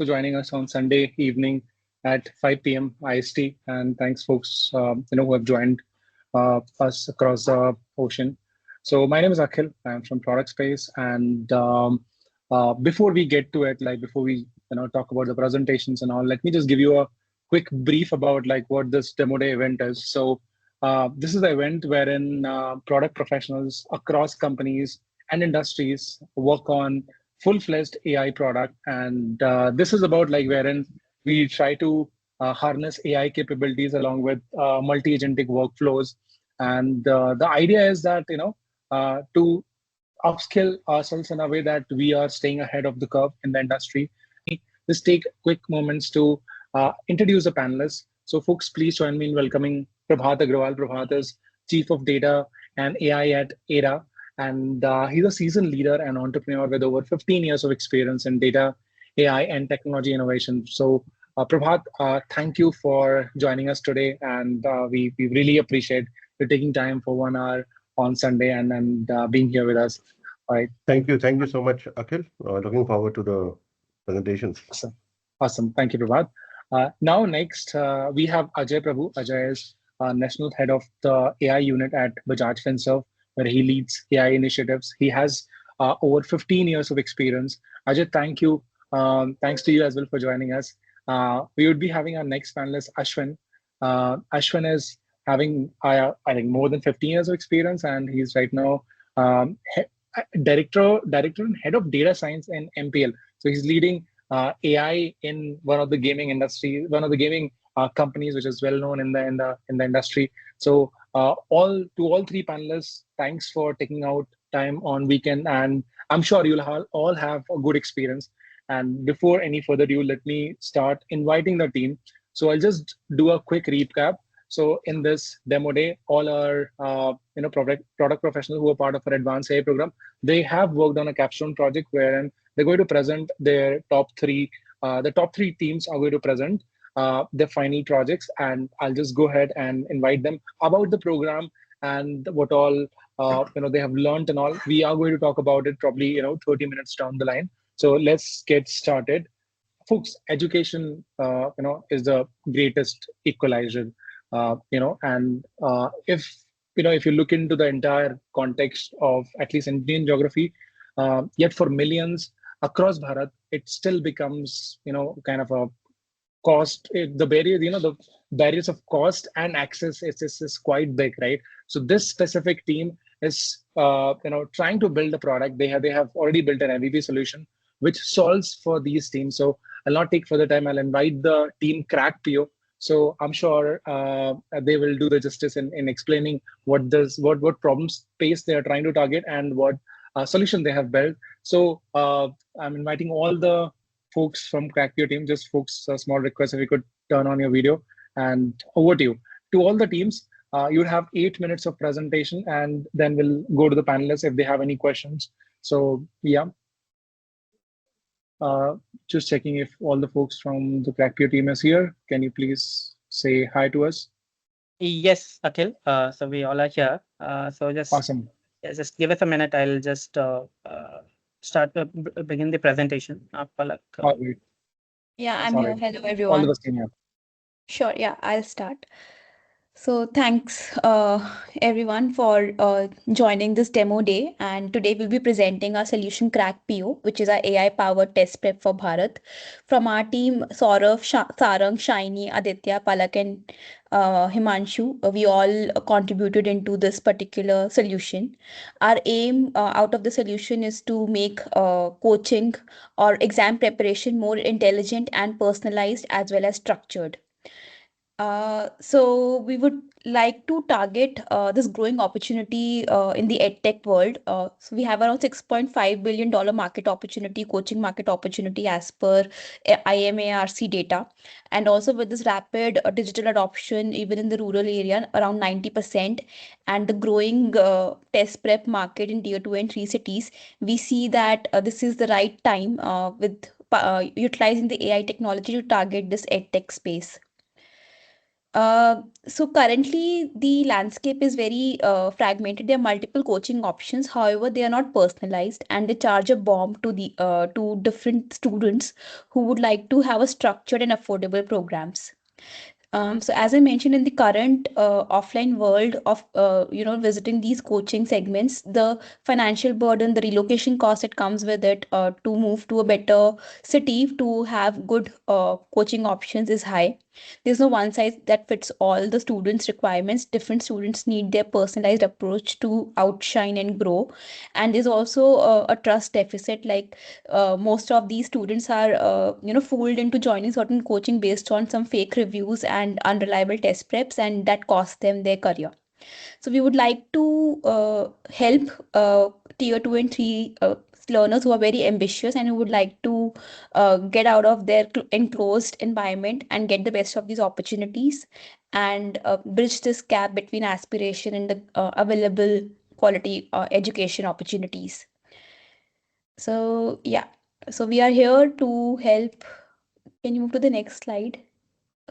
for joining us on Sunday evening at 5 p.m. IST. And thanks, folks, who have joined us across the ocean. So my name is Akhil. I'm from Product Space, and before we get to it, like before we talk about the presentations and all, let me just give you a quick brief about like what this demo day event is. So this is the event wherein product professionals across companies and industries work on full-fledged AI product, and this is about like wherein we try to harness AI capabilities along with multi-agentic workflows. And the idea is that to upskill ourselves in a way that we are staying ahead of the curve in the industry. Just take quick moments to introduce the panelists. So folks, please join me in welcoming Prabhat Agrawal. Prabhat is Chief of Data and AI at Era, and he's a seasoned leader and entrepreneur with over 15 years of experience in data, AI, and technology innovation. So Prabhat, thank you for joining us today, and we really appreciate you taking time for 1 hour on Sunday and being here with us. All right. Thank you. Thank you so much, Akhil. Looking forward to the presentations. Awesome. Awesome. Thank you, Prabhat. Now, next, we have Ajay Prabhu. Ajay is National Head of the AI unit at Bajaj Finserv, where he leads AI initiatives. He has over 15 years of experience. Ajay, thank you. Thanks to you as well for joining us. We would be having our next panelist, Ashwin. Ashwin is having, I think, more than 15 years of experience, and he's right now director and head of data science in MPL. So he's leading AI in one of the gaming industry, one of the gaming companies, which is well known in the industry. So all three panelists, thanks for taking out time on weekend, and I'm sure you'll all have a good experience. And before any further ado, let me start inviting the team. So I'll just do a quick recap. So in this demo day, all our product professionals who are part of our Advanced AI program, they have worked on a capstone project wherein they're going to present their top three. The top three teams are going to present their final projects, and I'll just go ahead and invite them about the program and what all they have learned and all. We are going to talk about it probably 30 minutes down the line. So let's get started, folks. Education is the greatest equalizer. And if you look into the entire context of at least Indian geography, yet for millions across Bharat, it still becomes kind of a cost. The barriers of cost and access is quite big, right? So this specific team is trying to build a product. They have already built an MVP solution which solves for these teams. So I'll not take further time. I'll invite the team Crack PO. So I'm sure they will do the justice in explaining what problem space they are trying to target and what solution they have built. So I'm inviting all the folks from Crackpio team. Just folks, a small request if you could turn on your video, and over to you. To all the teams, you'll have 8 minutes of presentation, and then we'll go to the panelists if they have any questions. So yeah. Just checking if all the folks from the Crackpio team is here. Can you please say hi to us? Yes, Akhil. So we all are here. So Awesome. Just give us a minute. I'll just start begin the presentation. Yeah, I'm here. Hello, everyone. All of us can hear. Sure. Yeah, I'll start. So thanks everyone for joining this demo day, and today we'll be presenting our solution Crack PO, which is our AI powered test prep for Bharat. From our team, Saurav, Sarang, Shiny, Aditya, Palak, and Himanshu, we all contributed into this particular solution. Our aim out of the solution is to make coaching or exam preparation more intelligent and personalized as well as structured. So we would like to target this growing opportunity in the edtech world. So we have around $6.5 billion market opportunity, coaching market opportunity as per IMARC data. And also with this rapid digital adoption, even in the rural area, around 90%, and the growing test prep market in tier 2 and 3 cities, we see that this is the right time with utilizing the AI technology to target this edtech space. So currently the landscape is very fragmented. There are multiple coaching options. However, they are not personalized, and they charge a bomb to different students who would like to have a structured and affordable programs. So as I mentioned, in the current offline world of visiting these coaching segments, the financial burden, the relocation cost that comes with it to move to a better city to have good coaching options is high. There's no one size that fits all the students' requirements. Different students need their personalized approach to outshine and grow. And there's also a trust deficit. Like most of these students are fooled into joining certain coaching based on some fake reviews and unreliable test preps, and that costs them their career. So we would like to help tier 2 and 3 learners who are very ambitious and who would like to get out of their enclosed environment and get the best of these opportunities, and bridge this gap between aspiration and the available quality education opportunities. So yeah, so we are here to help. Can you move to the next slide?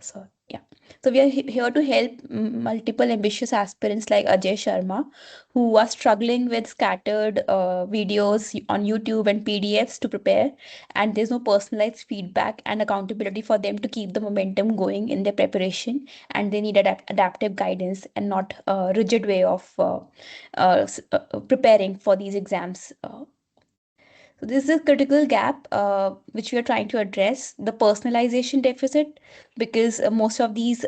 So yeah, so we are here to help multiple ambitious aspirants like Ajay Sharma, who are struggling with scattered videos on YouTube and PDFs to prepare, and there's no personalized feedback and accountability for them to keep the momentum going in their preparation, and they need adaptive guidance and not a rigid way of preparing for these exams. So this is a critical gap which we are trying to address, the personalization deficit, because most of these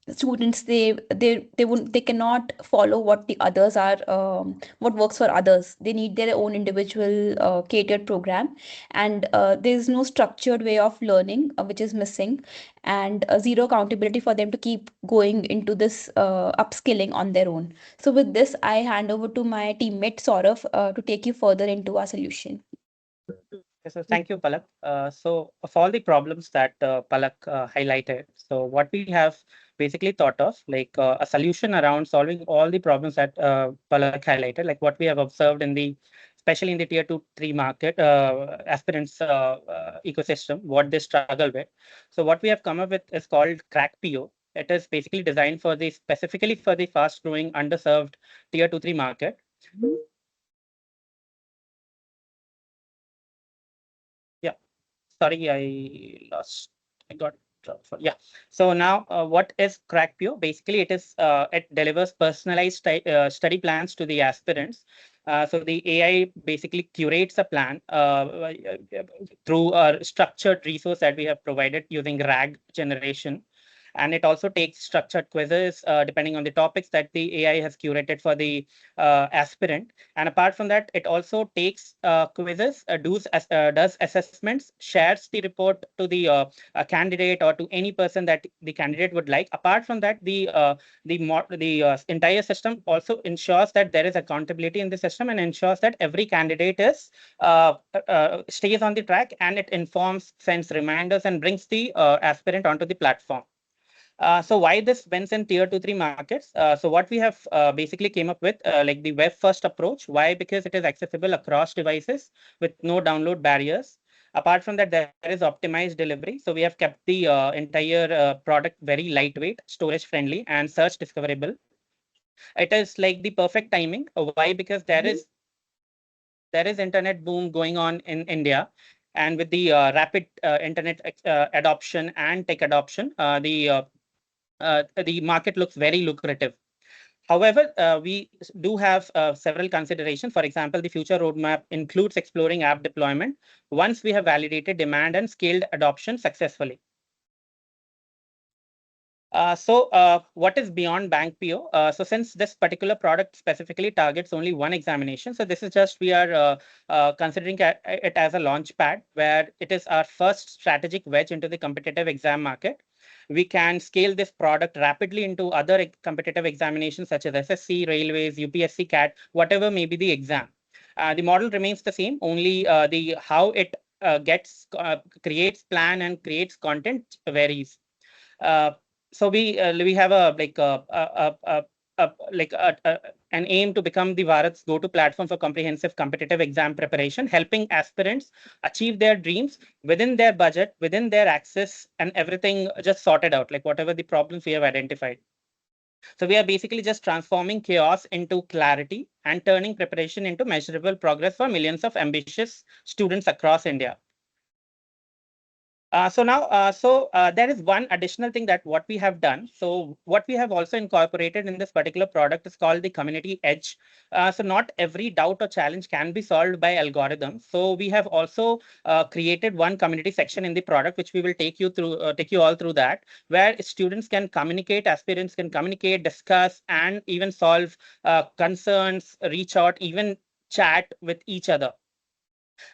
students they cannot follow what the others are what works for others. They need their own individual catered program, and there is no structured way of learning which is missing, and zero accountability for them to keep going into this upskilling on their own. So with this, I hand over to my teammate Saurav to take you further into our solution. Yes, so thank you, Palak. So of all the problems that Palak highlighted, so what we have basically thought of, like a solution around solving all the problems that Palak highlighted, like what we have observed in the, especially in the tier 2, 3 market aspirants ecosystem, what they struggle with. So what we have come up with is called Crack PO. It is basically designed for the specifically for the fast growing underserved tier 2, 3 market. Yeah. Sorry, I got dropped. Yeah. So now, what is CrackPure? Basically, it delivers personalized study plans to the aspirants. So the AI basically curates a plan through a structured resource that we have provided using RAG generation. And it also takes structured quizzes depending on the topics that the AI has curated for the aspirant. And apart from that, it also takes quizzes, does assessments, shares the report to the candidate or to any person that the candidate would like. Apart from that, the entire system also ensures that there is accountability in the system and ensures that every candidate is stays on the track, and it informs, sends reminders, and brings the aspirant onto the platform. So why this wins in tier 2, 3 markets? So what we have basically came up with, like the web first approach. Why? Because it is accessible across devices with no download barriers. Apart from that, there is optimized delivery. So we have kept the entire product very lightweight, storage friendly, and search discoverable. It is like the perfect timing. Why? Because there is internet boom going on in India, and with the rapid internet adoption and tech adoption, the market looks very lucrative. However, we do have several considerations. For example, the future roadmap includes exploring app deployment once we have validated demand and scaled adoption successfully. So what is beyond bank PO? So since this particular product specifically targets only one examination, so this is just, we are considering it as a launch pad where it is our first strategic wedge into the competitive exam market. We can scale this product rapidly into other competitive examinations such as SSC, Railways, UPSC, CAT, whatever may be the exam. The model remains the same, only the how it creates plan and creates content varies. Uh, so we have a an aim to become the Bharat's go-to platform for comprehensive competitive exam preparation, helping aspirants achieve their dreams within their budget, within their access, and everything just sorted out, like whatever the problems we have identified. So we are basically just transforming chaos into clarity and turning preparation into measurable progress for millions of ambitious students across India. There is one additional thing that what we have done. So what we have also incorporated in this particular product is called the community edge. So not every doubt or challenge can be solved by algorithms. So we have also created one community section in the product, which we will take you all through that, where students can communicate, aspirants can communicate, discuss, and even solve concerns, reach out, even chat with each other.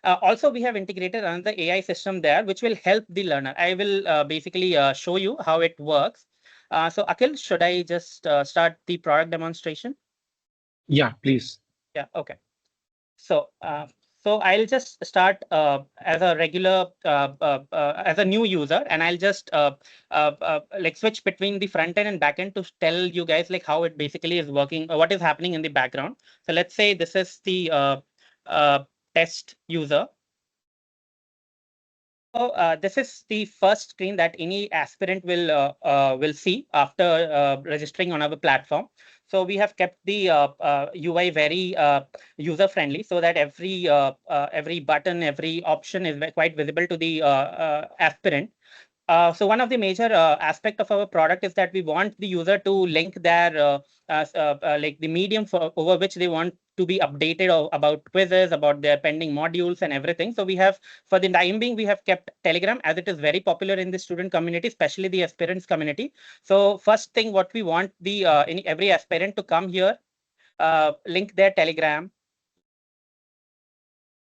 Also, we have integrated another AI system there, which will help the learner. I will basically show you how it works. So Akhil, should I just start the product demonstration? Yeah, please. Yeah, okay. So, I'll just start as a regular, as a new user, and I'll just like switch between the front end and back end to tell you guys like how it basically is working, what is happening in the background. So let's say this is the test user. So this is the first screen that any aspirant will see after registering on our platform. So we have kept the UI very user friendly, so that every button, every option is quite visible to the aspirant. So one of the major aspect of our product is that we want the user to link their like the medium over which they want to be updated about quizzes, about their pending modules and everything. So we have, for the time being, we have kept Telegram, as it is very popular in the student community, especially the aspirants community. So first thing, what we want the every aspirant to come here, link their Telegram.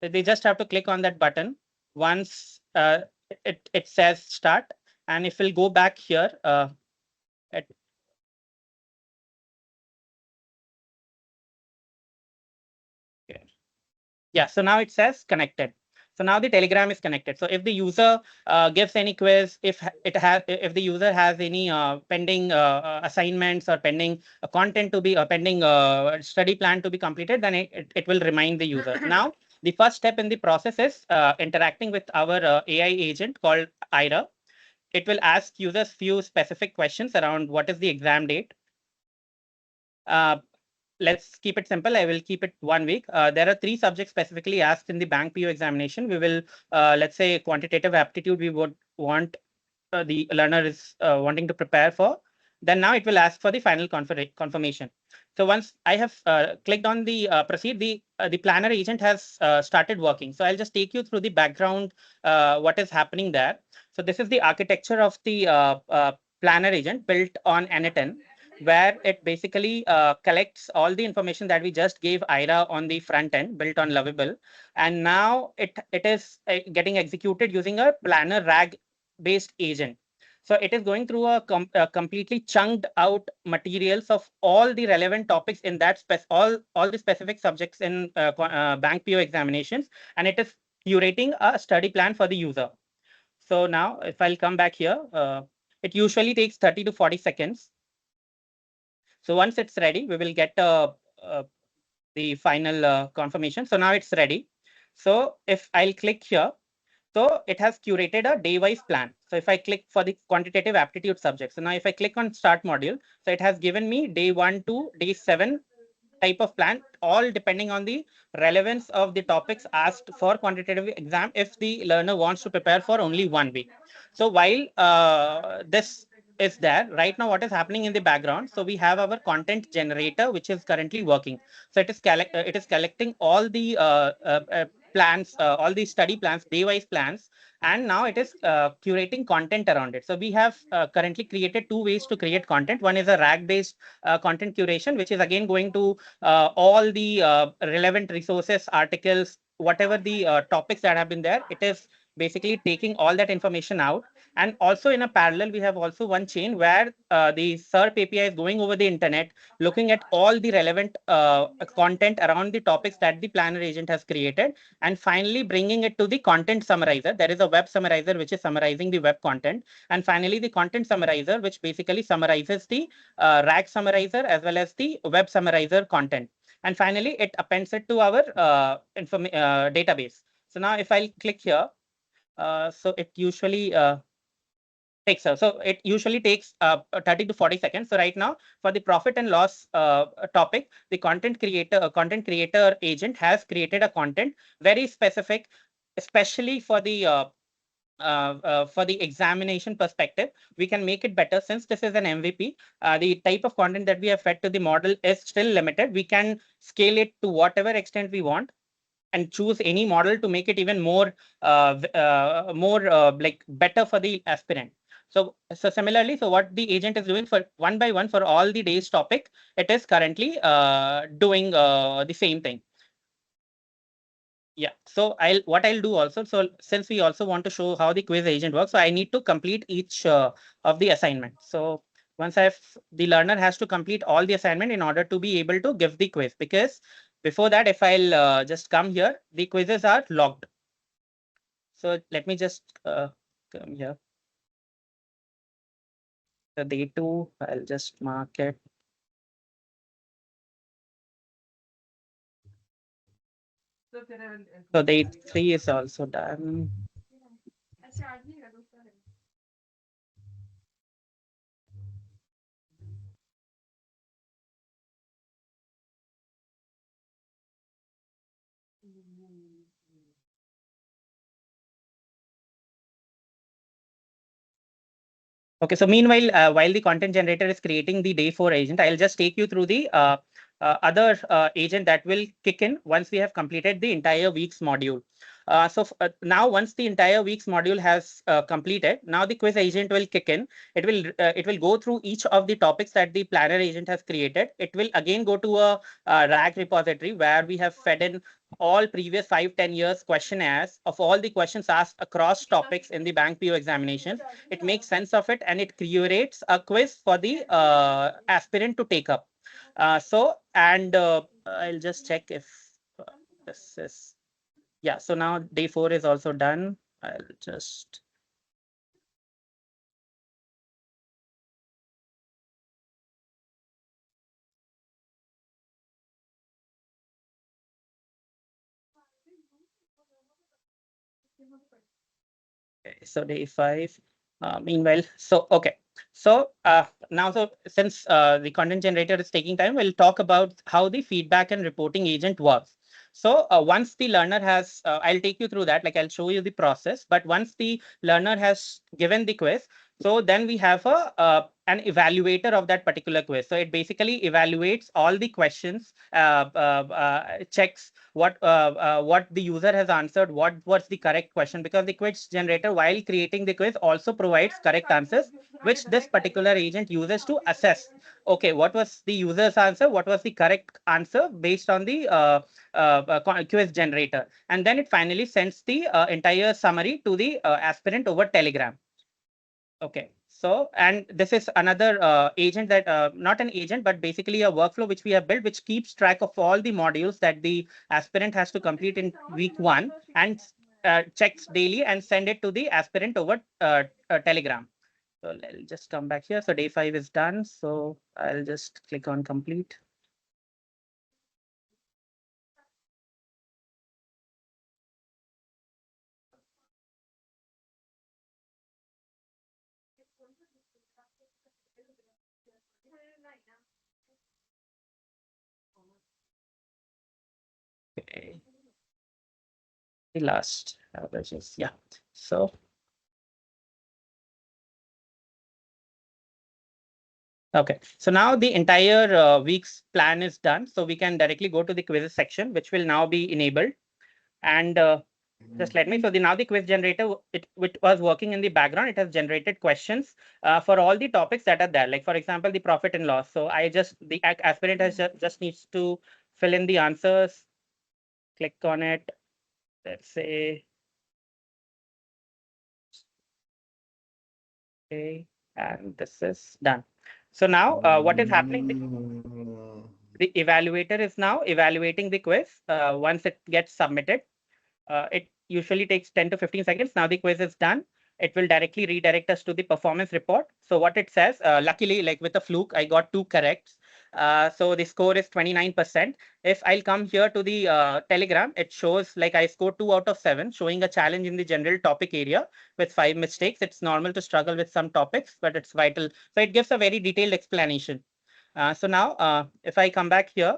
They just have to click on that button. Once it says start, and if we'll go back here, yeah, so now it says connected. So now the Telegram is connected. So if the user gives any quiz, if the user has any pending assignments or pending content to be pending study plan to be completed, then it will remind the user. Now the first step in the process is interacting with our AI agent called Ira. It will ask users few specific questions around what is the exam date. Let's keep it simple. I will keep it 1 week. There are 3 subjects specifically asked in the bank PO examination. We will, let's say, quantitative aptitude we would want the learner is wanting to prepare for. Then now it will ask for the final confirmation. So once I have clicked on the proceed, the planner agent has started working. So I'll just take you through the background, what is happening there. So this is the architecture of the planner agent built on N10, where it basically collects all the information that we just gave Ira on the front end built on Lovable. And now it is getting executed using a planner RAG based agent. So it is going through a completely chunked out materials of all the relevant topics in that all the specific subjects in bank PO examinations, and it is curating a study plan for the user. So now if I'll come back here, it usually takes 30 to 40 seconds. So once it's ready, we will get the final confirmation. So now it's ready. So if I'll click here, so it has curated a day-wise plan. So if I click for the quantitative aptitude subject, so now if I click on start module, so it has given me day 1 to day 7 type of plan, all depending on the relevance of the topics asked for quantitative exam if the learner wants to prepare for only 1 week. So while this is there right now, what is happening in the background? So we have our content generator, which is currently working. So it is collecting all the plans, all the study plans, day-wise plans, and now it is curating content around it. So we have currently created 2 ways to create content. One is a RAG-based content curation, which is again going to all the relevant resources, articles, whatever the topics that have been there. It is basically taking all that information out. And also in a parallel, we have also one chain where the SERP API is going over the internet, looking at all the relevant content around the topics that the planner agent has created, and finally bringing it to the content summarizer. There is a web summarizer which is summarizing the web content, and finally the content summarizer, which basically summarizes the RAG summarizer as well as the web summarizer content. And finally, it appends it to our database. So now if I click here, so it usually it usually takes 30 to 40 seconds. So right now, for the profit and loss topic, the content creator agent has created a content very specific, especially for the examination perspective. We can make it better since this is an MVP. The type of content that we have fed to the model is still limited. We can scale it to whatever extent we want and choose any model to make it even more like better for the aspirant. So similarly, so what the agent is doing for one by one for all the day's topic, it is currently doing the same thing. Yeah, so what I'll do also, so since we also want to show how the quiz agent works, so I need to complete each of the assignment. So once the learner has to complete all the assignment in order to be able to give the quiz, because before that, if I'll just come here, the quizzes are logged. So let me just come here. The day 2, I'll just mark it. So day 3 is also done. Okay, so meanwhile, while the content generator is creating the day 4 agent, I'll just take you through the other agent that will kick in once we have completed the entire week's module. Now, once the entire week's module has completed, now the quiz agent will kick in. It will go through each of the topics that the planner agent has created. It will again go to a RAG repository where we have fed in all previous 5-10 years questionnaires of all the questions asked across topics in the bank PO examination. It makes sense of it and it curates a quiz for the aspirant to take up. I'll just check if this is, yeah, so now day 4 is also done. I'll just, okay, so day 5. Meanwhile, so okay. So now, so since the content generator is taking time, we'll talk about how the feedback and reporting agent works. So once the learner has, I'll take you through that, like I'll show you the process. But once the learner has given the quiz, so then we have an evaluator of that particular quiz. So it basically evaluates all the questions, checks what the user has answered, what's the correct question, because the quiz generator, while creating the quiz, also provides correct answers, which this particular agent uses to assess, okay, what was the user's answer, what was the correct answer based on the quiz generator, and then it finally sends the entire summary to the aspirant over Telegram. Okay, so and this is another agent that not an agent, but basically a workflow which we have built, which keeps track of all the modules that the aspirant has to complete in week 1 and checks daily and send it to the aspirant over Telegram. So I'll just come back here. So day 5 is done. So I'll just click on complete. Okay. The last averages, yeah. So okay, so now the entire week's plan is done. So we can directly go to the quizzes section, which will now be enabled. And just let me, so now the quiz generator, it was working in the background. It has generated questions for all the topics that are there. Like for example, the profit and loss. So the aspirant has just needs to fill in the answers, click on it. Let's say Okay, and this is done. So now what is happening? The evaluator is now evaluating the quiz. Once it gets submitted, it usually takes 10 to 15 seconds. Now the quiz is done. It will directly redirect us to the performance report. So what it says, luckily, like with a fluke, I got 2 corrects. So the score is 29%. If I'll come here to the Telegram, it shows like I scored 2 out of 7, showing a challenge in the general topic area with 5 mistakes. It's normal to struggle with some topics, but it's vital. So it gives a very detailed explanation. So now, if I come back here,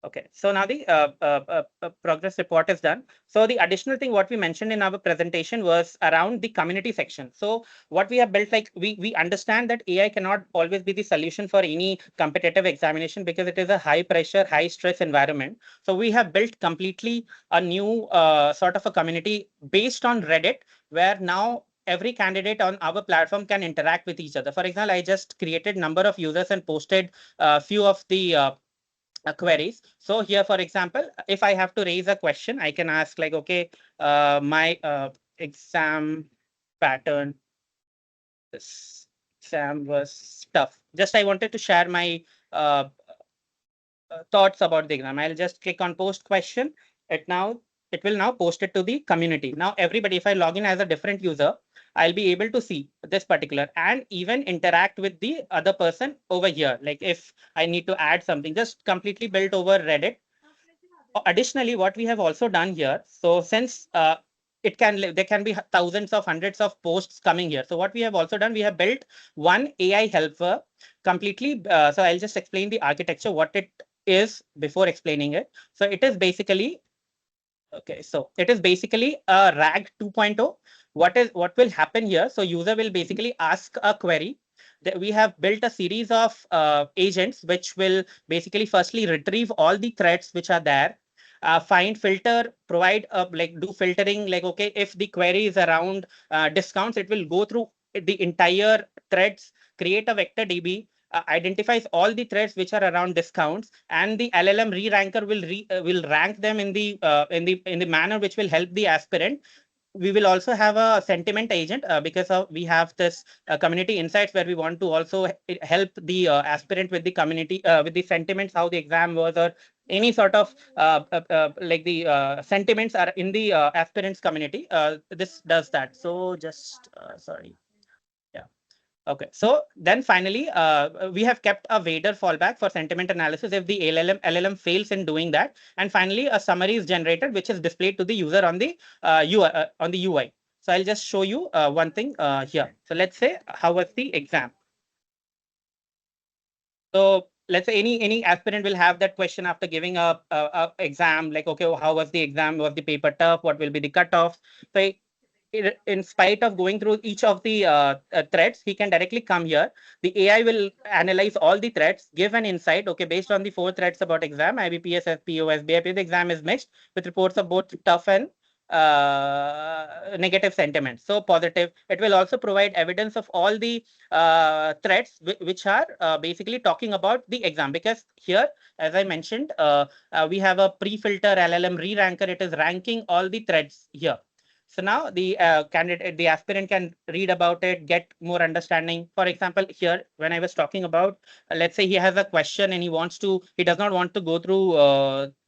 okay, so now the progress report is done. So the additional thing what we mentioned in our presentation was around the community section. So what we have built, like we understand that AI cannot always be the solution for any competitive examination because it is a high pressure, high stress environment. So we have built completely a new sort of a community based on Reddit, where now every candidate on our platform can interact with each other. For example, I just created number of users and posted a few of the queries. So here, for example, if I have to raise a question, I can ask like, okay, my exam pattern, this exam was tough. Just I wanted to share my uh, thoughts about the exam. I'll just click on post question. It will now post it to the community. Now everybody, if I log in as a different user, I'll be able to see this particular and even interact with the other person over here. Like if I need to add something, just completely built over Reddit. Additionally, what we have also done here, so since there can be thousands of hundreds of posts coming here. So what we have also done, we have built one AI helper completely. So I'll just explain the architecture, what it is before explaining it. So it is basically, okay, so it is basically a RAG 2.0. What will happen here? So user will basically ask a query. We have built a series of agents which will basically firstly retrieve all the threads which are there, find, filter, provide like do filtering. Like, okay, if the query is around discounts, it will go through the entire threads, create a vector DB, identifies all the threads which are around discounts, and the LLM re-ranker will rank them in the manner which will help the aspirant. We will also have a sentiment agent because we have this community insights where we want to also help the aspirant with the community with the sentiments, how the exam was, or any sort of like the sentiments are in the aspirants community. This does that. So just sorry. Yeah. Okay, so then finally, we have kept a Vader fallback for sentiment analysis if the LLM fails in doing that. And finally, a summary is generated, which is displayed to the user on the UI. So I'll just show you one thing here. So let's say, how was the exam? So let's say any aspirant will have that question after giving a exam, like, okay, how was the exam? Was the paper tough? What will be the cutoff? So in spite of going through each of the threads, he can directly come here. The AI will analyze all the threads, give an insight. Okay, based on the 4 threads about exam, IBPS, FPO, SBIP, the exam is mixed with reports of both tough and negative sentiments. So positive. It will also provide evidence of all the threads which are basically talking about the exam, because here, as I mentioned, we have a pre-filter LLM re-ranker. It is ranking all the threads here. So now the candidate, the aspirant can read about it, get more understanding. For example, here, when I was talking about, let's say he has a question and he does not want to go through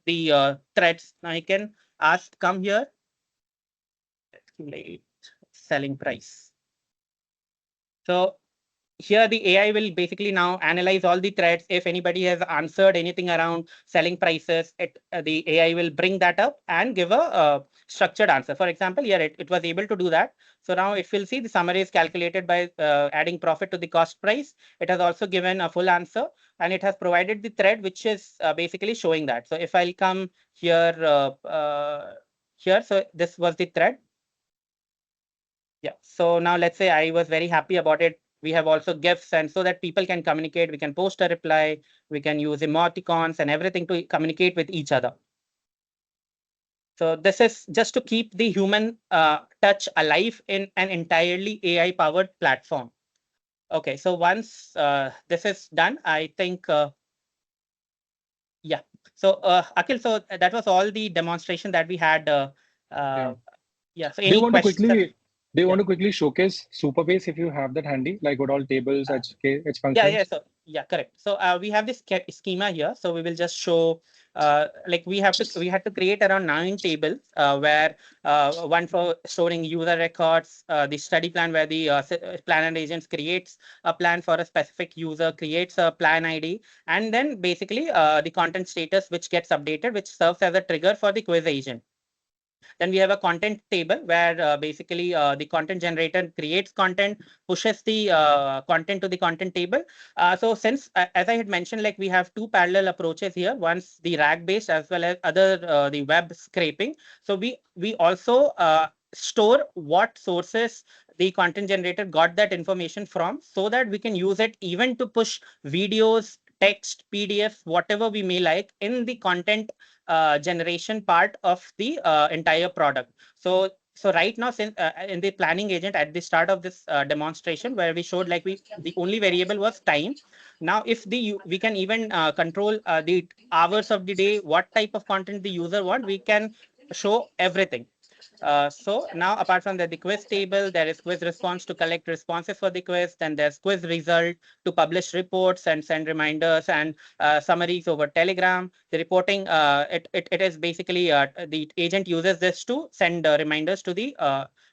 the threads. Now he can ask, come here, calculate selling price. So here the AI will basically now analyze all the threads. If anybody has answered anything around selling prices, the AI will bring that up and give a structured answer. For example, here it was able to do that. So now it will see the summary is calculated by adding profit to the cost price. It has also given a full answer, and it has provided the thread which is basically showing that. So if I'll come here, so this was the thread. Yeah. So now let's say I was very happy about it. We have also GIFs, and so that people can communicate, we can post a reply, we can use emoticons and everything to communicate with each other. So this is just to keep the human touch alive in an entirely AI powered platform. Okay, so once this is done, I think, yeah. So Akhil, so that was all the demonstration that we had. Yeah. Yeah. So Do you any want to questions? quickly Do you Yeah. want to quickly showcase Superbase if you have that handy, like what all tables, edge Yeah. functions? So yeah, correct. So we have this schema here. So we will just show like we had to create around 9 tables where one for storing user records, the study plan where the plan and agents creates a plan for a specific user, creates a plan ID, and then basically the content status which gets updated, which serves as a trigger for the quiz agent. Then we have a content table where basically the content generator creates content, pushes the content to the content table. So since, as I had mentioned, like we have two parallel approaches here, one's the RAG based as well as other the web scraping. So we also store what sources the content generator got that information from, so that we can use it even to push videos, text, PDF, whatever we may like in the content generation part of the entire product. So right now, since in the planning agent at the start of this demonstration where we showed like the only variable was time. Now if we can even control the hours of the day, what type of content the user want, we can show everything. So now apart from that, the quiz table, there is quiz response to collect responses for the quiz. Then there's quiz result to publish reports and send reminders and summaries over Telegram. The reporting, it is basically the agent uses this to send reminders to the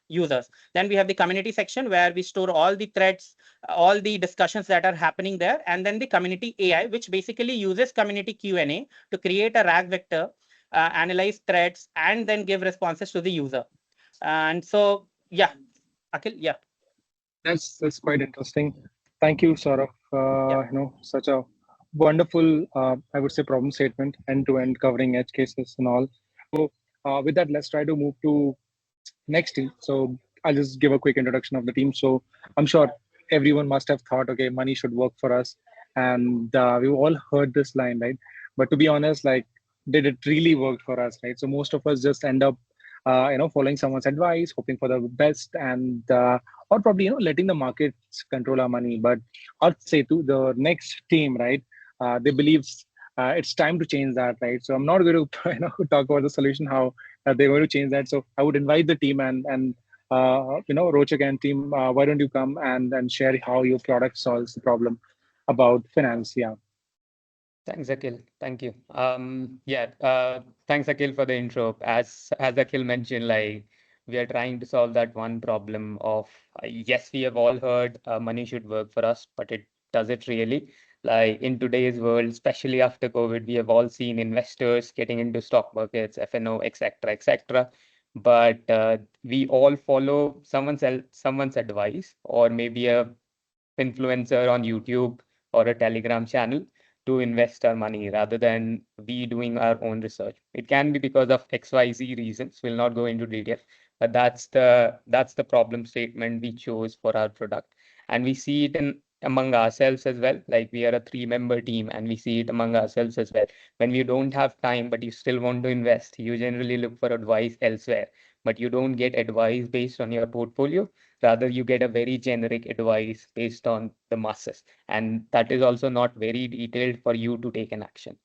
users. Then we have the community section where we store all the threads, all the discussions that are happening there, and then the community AI, which basically uses community Q&A to create a RAG vector, analyze threads, and then give responses to the user. And so, yeah, Akhil, yeah. That's quite interesting. Thank you, Saurabh. Yeah. Such a wonderful, I would say, problem statement, end to end, covering edge cases and all. So, with that, let's try to move to next team. So I'll just give a quick introduction of the team. So I'm sure everyone must have thought, okay, money should work for us, and we've all heard this line, right? But to be honest, like, did it really work for us, right? So most of us just end up, following someone's advice, hoping for the best, and or probably letting the markets control our money. But I'll say to the next team, right? They believe it's time to change that, right? So I'm not going to talk about the solution how they're going to change that. So I would invite the team and Rochak and team, why don't you come and share how your product solves the problem about finance? Yeah. Thanks, Akhil. Thank you. Thanks, Akhil, for the intro. As Akhil mentioned, like we are trying to solve that one problem of yes, we have all heard money should work for us, but does it really? Like in today's world, especially after COVID, we have all seen investors getting into stock markets, FNO, etc., etc. But we all follow someone's advice, or maybe a influencer on YouTube or a Telegram channel to invest our money rather than we doing our own research. It can be because of XYZ reasons. We'll not go into detail, but that's the problem statement we chose for our product. And we see it in among ourselves as well. Like we are a 3-member team and we see it among ourselves as well. When you don't have time, but you still want to invest, you generally look for advice elsewhere, but you don't get advice based on your portfolio. Rather, you get a very generic advice based on the masses. And that is also not very detailed for you to take an action.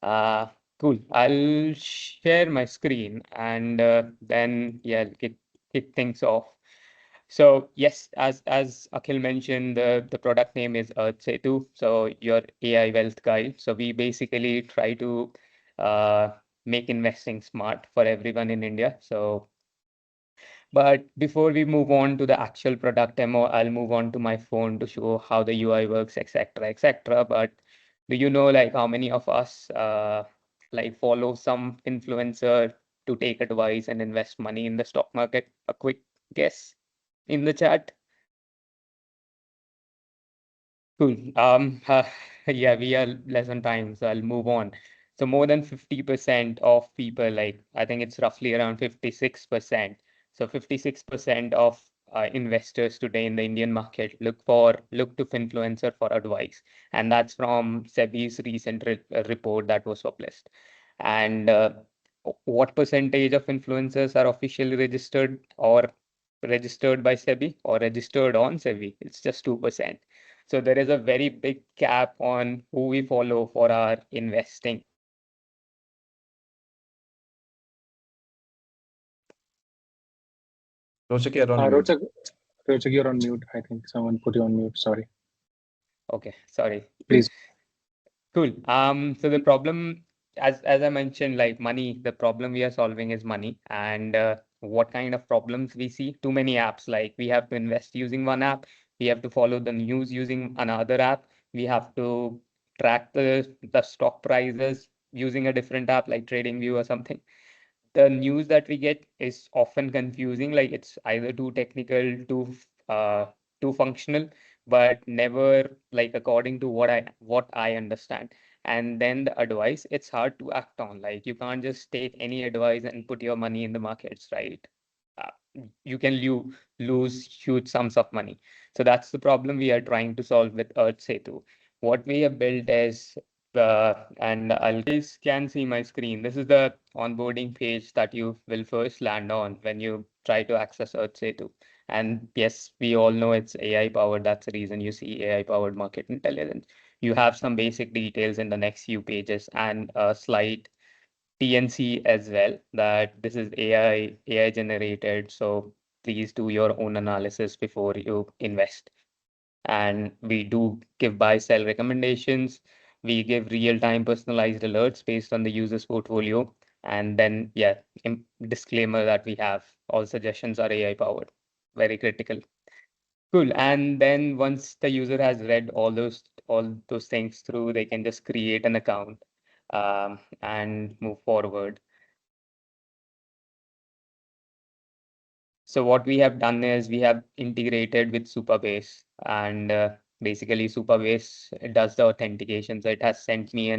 Uh, cool. I'll share my screen and then, yeah, kick things off. So yes, as Akhil mentioned, the product name is Earth Setu, so your AI wealth guide. So we basically try to uh, make investing smart for everyone in India. So but before we move on to the actual product demo, I'll move on to my phone to show how the UI works, etc., etc. But do you know like how many of us like follow some influencer to take advice and invest money in the stock market? A quick guess in the chat. Cool. Yeah, we are less on time, so I'll move on. So more than 50% of people, like I think it's roughly around 56%. So 56% of investors today in the Indian market look to influencer for advice, and that's from SEBI's recent report that was published. And what percentage of influencers are officially registered by SEBI or registered on SEBI? It's just 2%. So there is a very big cap on who we follow for our investing. Rochak, you're on mute. Rochak, you're on mute. I think someone put you on mute. Sorry. Okay, sorry. Please. Cool. So the problem, as I mentioned, like money, the problem we are solving is money. And what kind of problems we see? Too many apps. Like we have to invest using one app, we have to follow the news using another app, we have to track the stock prices using a different app like TradingView or something. The news that we get is often confusing, like it's either too technical, too functional, but never like according to what I understand. And then the advice, it's hard to act on. Like you can't just take any advice and put your money in the markets, right? You can lose huge sums of money. So that's the problem we are trying to solve with Earth Setu. What we have built is, and I'll guys can see my screen. This is the onboarding page that you will first land on when you try to access Earth Setu. And yes, we all know it's AI powered. That's the reason you see AI powered market intelligence. You have some basic details in the next few pages and a slight TNC as well, that this is AI generated. So please do your own analysis before you invest. And we do give buy sell recommendations. We give real-time personalized alerts based on the user's portfolio. And then, yeah, disclaimer that we have all suggestions are AI powered. Very critical. Cool. And then once the user has read all those things through, they can just create an account and move forward. So what we have done is we have integrated with Supabase, and basically Supabase does the authentication. So it has sent me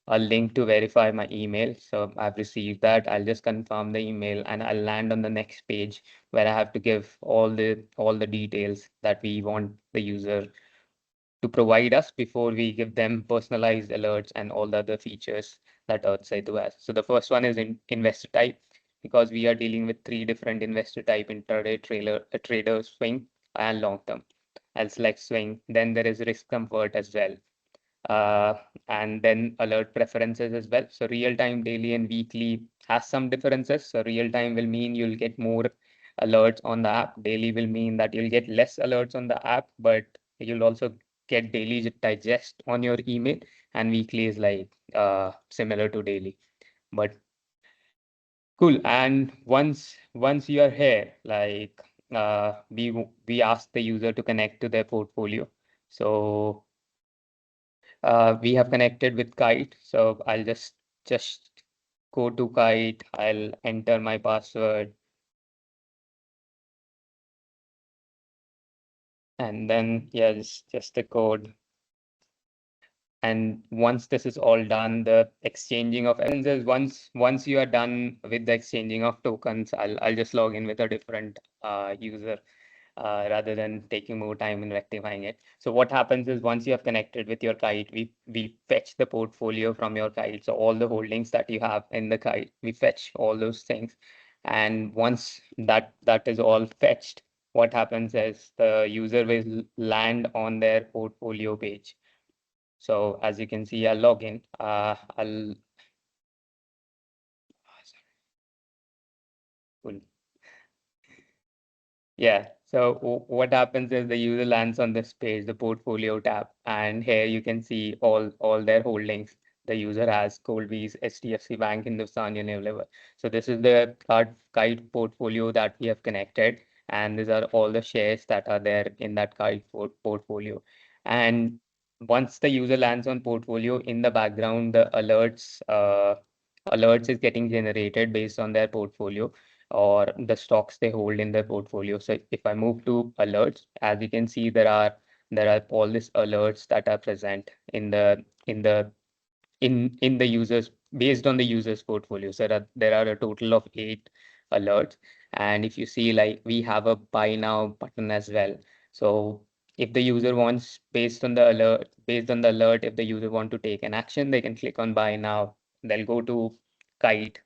a link to verify my email. So I've received that. I'll just confirm the email and I'll land on the next page where I have to give all the details that we want the user to provide us before we give them personalized alerts and all the other features that Earthsight has. So the first one is investor type, because we are dealing with three different investor type: intraday, trader, swing, and long term. I'll select swing. Then there is risk comfort as well. Uh, and then alert preferences as well. So real time, daily, and weekly has some differences. So real time will mean you'll get more alerts on the app. Daily will mean that you'll get less alerts on the app, but you'll also get daily digest on your email. And weekly is like similar to daily. But cool. And once you are here, like we ask the user to connect to their portfolio. So we have connected with Kite. So I'll just go to Kite. I'll enter my password. And then, yeah, just the code. And once this is all done, the exchanging of is once you are done with the exchanging of tokens, I'll just log in with a different user rather than taking more time in rectifying it. So what happens is once you have connected with your Kite, we fetch the portfolio from your Kite. So all the holdings that you have in the Kite, we fetch all those things. And once that is all fetched, what happens is the user will land on their portfolio page. So as you can see, I'll log in. Cool. Yeah. So what happens is the user lands on this page, the portfolio tab, and here you can see all their holdings. The user has Goldbees, HDFC Bank, Hindustan Unilever. So this is the Kite portfolio that we have connected, and these are all the shares that are there in that Kite portfolio. And once the user lands on portfolio, in the background, the alerts is getting generated based on their portfolio or the stocks they hold in their portfolio. So if I move to alerts, as you can see, there are all these alerts that are present in the users based on the user's portfolio. So there are a total of 8 alerts. And if you see, like we have a buy now button as well. So if the user wants, based on the alert, if the user want to take an action, they can click on buy now. They'll go to Kite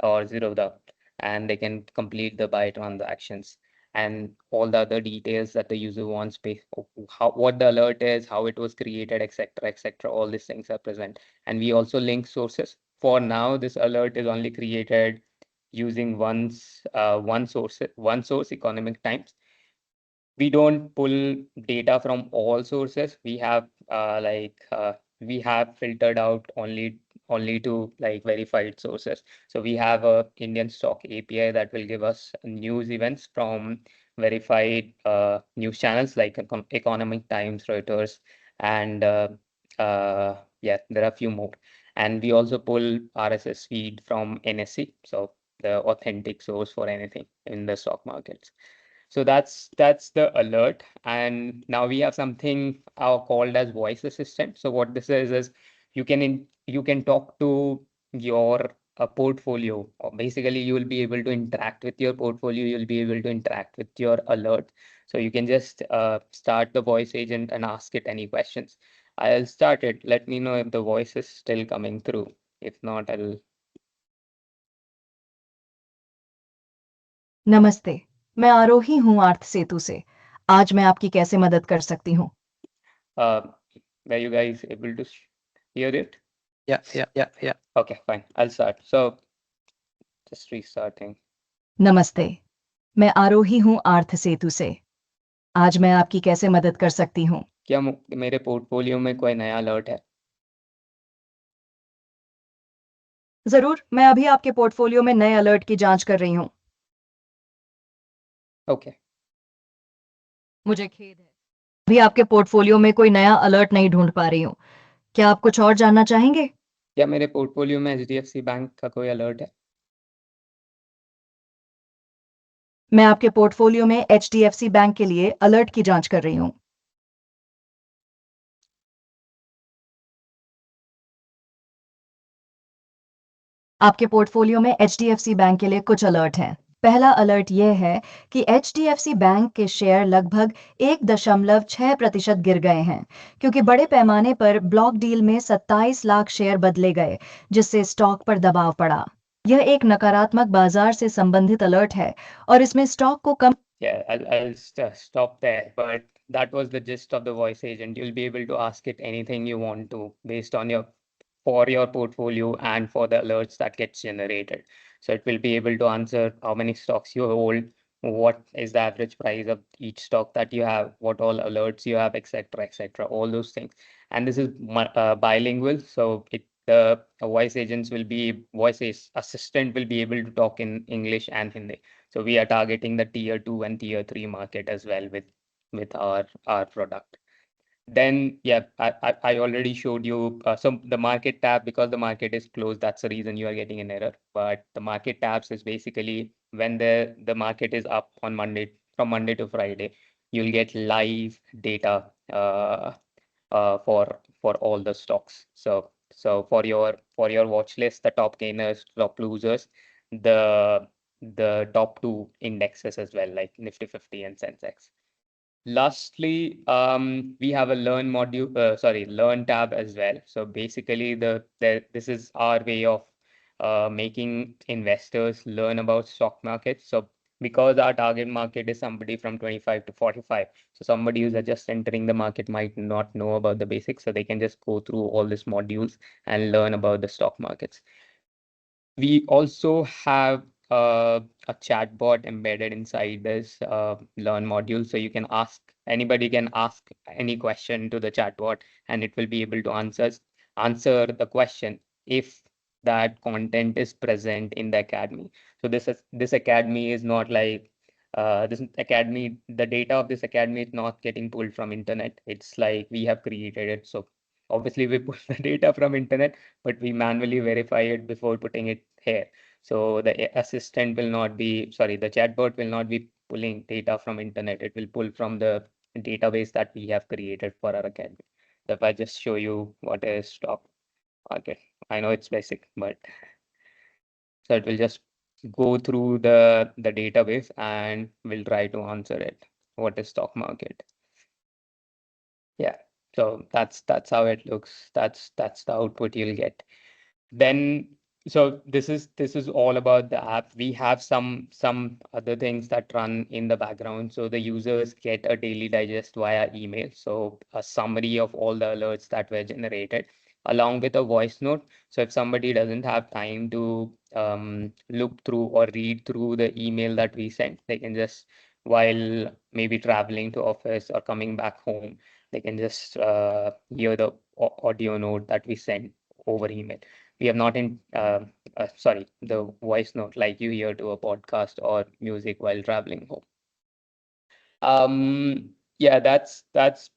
or Zerodha and they can complete the buy transactions. And all the other details that the user wants, what the alert is, how it was created, etc., etc. All these things are present. And we also link sources. For now, this alert is only created using one source, Economic Times. We don't pull data from all sources. We have filtered out only to like verified sources. So we have a Indian stock API that will give us news events from verified news channels like Economic Times, Reuters, and yeah, there are a few more. And we also pull RSS feed from NSE, so the authentic source for anything in the stock markets. So that's the alert. And now we have something called as voice assistant. So what this is you can talk to your portfolio. Or basically, you will be able to interact with your portfolio. You'll be able to interact with your alert. So you can just start the voice agent and ask it any questions. I'll start it. Let me know if the voice is still coming through. If not, I'll. नमस्ते, मैं आरोही हूँ आर्थ सेतु से। आज मैं आपकी कैसे मदद कर सकती हूँ? Were you guys able to hear it? Yeah. Okay, fine. I'll start. So just restarting. नमस्ते, मैं आरोही हूँ आर्थ सेतु से। आज मैं आपकी कैसे मदद कर सकती हूँ? क्या मेरे पोर्टफोलियो में कोई नया अलर्ट है? जरूर, मैं अभी आपके पोर्टफोलियो में नए अलर्ट की जांच कर रही हूँ। ओके। मुझे खेद है, अभी आपके पोर्टफोलियो में कोई नया अलर्ट नहीं ढूंढ पा रही हूँ। क्या आप कुछ और जानना चाहेंगे? क्या मेरे पोर्टफोलियो में HDFC बैंक का कोई अलर्ट है? मैं आपके पोर्टफोलियो में HDFC बैंक के लिए अलर्ट की जांच कर रही हूँ। आपके पोर्टफोलियो में HDFC बैंक के लिए कुछ अलर्ट हैं। पहला अलर्ट यह है कि HDFC बैंक के शेयर लगभग 1.6% गिर गए हैं क्योंकि बड़े पैमाने पर ब्लॉक डील में 27 लाख शेयर बदले गए, जिससे स्टॉक पर दबाव पड़ा। यह एक नकारात्मक बाजार से संबंधित अलर्ट है और इसमें स्टॉक को कम Yeah, I'll stop there. But that was the gist of the voice agent. You'll be able to ask it anything you want to based on for your portfolio and for the alerts that gets generated. So it will be able to answer how many stocks you hold, what is the average price of each stock that you have, what all alerts you have, etc., etc., all those things. And this is bilingual, so the voice assistant will be able to talk in English and Hindi. So we are targeting the tier 2 and tier 3 market as well with our product. Then yeah, I already showed you so the market tab, because the market is closed, that's the reason you are getting an error. But the market tabs is basically when the market is up on from Monday to Friday, you'll get live data for all the stocks. So for your watch list, the top gainers, top losers, the top two indexes as well, like Nifty 50 and Sensex. Lastly, we have a learn tab as well. So basically, this is our way of making investors learn about stock markets. So because our target market is somebody from 25 to 45, so somebody who's just entering the market might not know about the basics, so they can just go through all these modules and learn about the stock markets. We also have a chatbot embedded inside this learn module. So anybody can ask any question to the chatbot and it will be able to answer the question if that content is present in the academy. So this academy is not like the data of this academy is not getting pulled from internet. It's like we have created it. So obviously we pull the data from internet, but we manually verify it before putting it here. So the the chatbot will not be pulling data from internet. It will pull from the database that we have created for our academy. So if I just show you what is stock market, I know it's basic, but so it will just go through the database and will try to answer it. What is stock market? Yeah. So that's how it looks. That's the output you'll get. Then so this is all about the app. We have some other things that run in the background. So the users get a daily digest via email. So a summary of all the alerts that were generated. along with a voice note. So if somebody doesn't have time to look through or read through the email that we sent, they can just, while maybe traveling to office or coming back home, they can just hear the audio note that we sent over email. We have not sorry, the voice note like you hear to a podcast or music while traveling home. Yeah, that's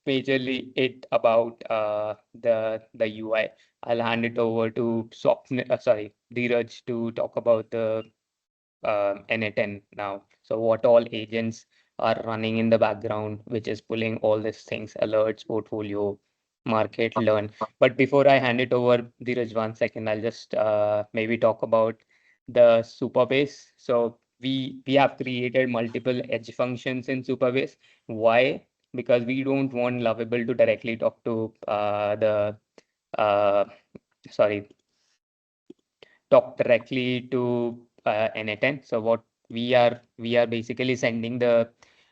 majorly it about the UI. I'll hand it over to Dheeraj to talk about the NA10 now. So what all agents are running in the background, which is pulling all these things, alerts, portfolio, market, learn. But before I hand it over, Dheeraj, 1 second, I'll just maybe talk about the Supabase. So we have created multiple edge functions in Supabase. Why? Because we don't want Lovable to directly talk to uh, sorry talk directly to NA10. So what we are basically sending the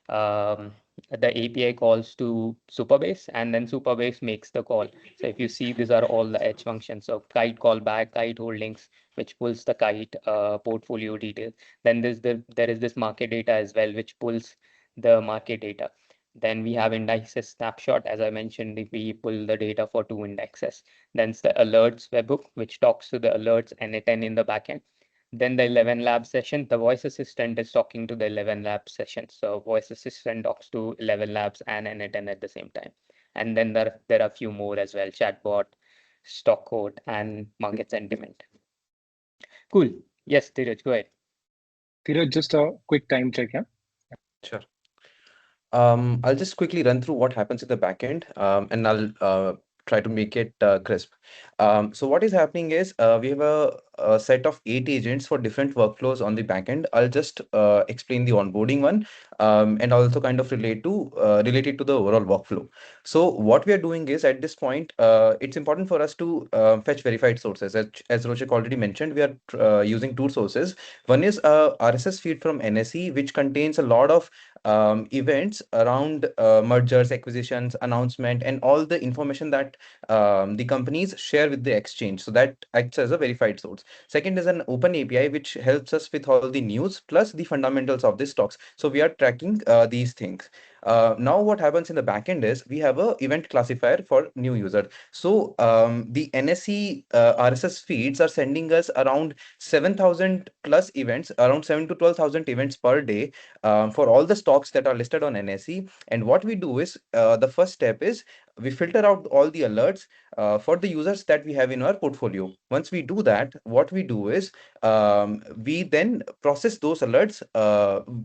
API calls to Supabase, and then Supabase makes the call. So if you see, these are all the edge functions. So kite callback, kite holdings, which pulls the kite portfolio details. Then there is this market data as well, which pulls the market data. Then we have indices snapshot. As I mentioned, if we pull the data for 2 indexes. Then it's the alerts webhook, which talks to the alerts NA10 in the backend. Then the 11 lab session, the voice assistant is talking to the 11 lab session. So voice assistant talks to 11 labs and NA10 at the same time. And then there are a few more as well, chatbot, stock quote, and market sentiment. Cool. Yes, Dheeraj, go ahead. Dheeraj, just a quick time check, yeah? Sure. I'll just quickly run through what happens at the back end, and I'll try to make it crisp. So what is happening is we have a set of 8 agents for different workflows on the back end. I'll just explain the onboarding one, and also kind of relate it to the overall workflow. So what we are doing is at this point, it's important for us to fetch verified sources. As Rochik already mentioned, we are using 2 sources. One is a RSS feed from NSE, which contains a lot of events around mergers, acquisitions, announcement, and all the information that the companies share with the exchange. So that acts as a verified source. Second is an open API, which helps us with all the news plus the fundamentals of the stocks. So we are tracking these things. Now what happens in the backend is we have a event classifier for new user. So the NSE RSS feeds are sending us around 7,000 plus events, around 7 to 12,000 events per day for all the stocks that are listed on NSE. And what we do is the first step is we filter out all the alerts for the users that we have in our portfolio. Once we do that, what we do is we then process those alerts,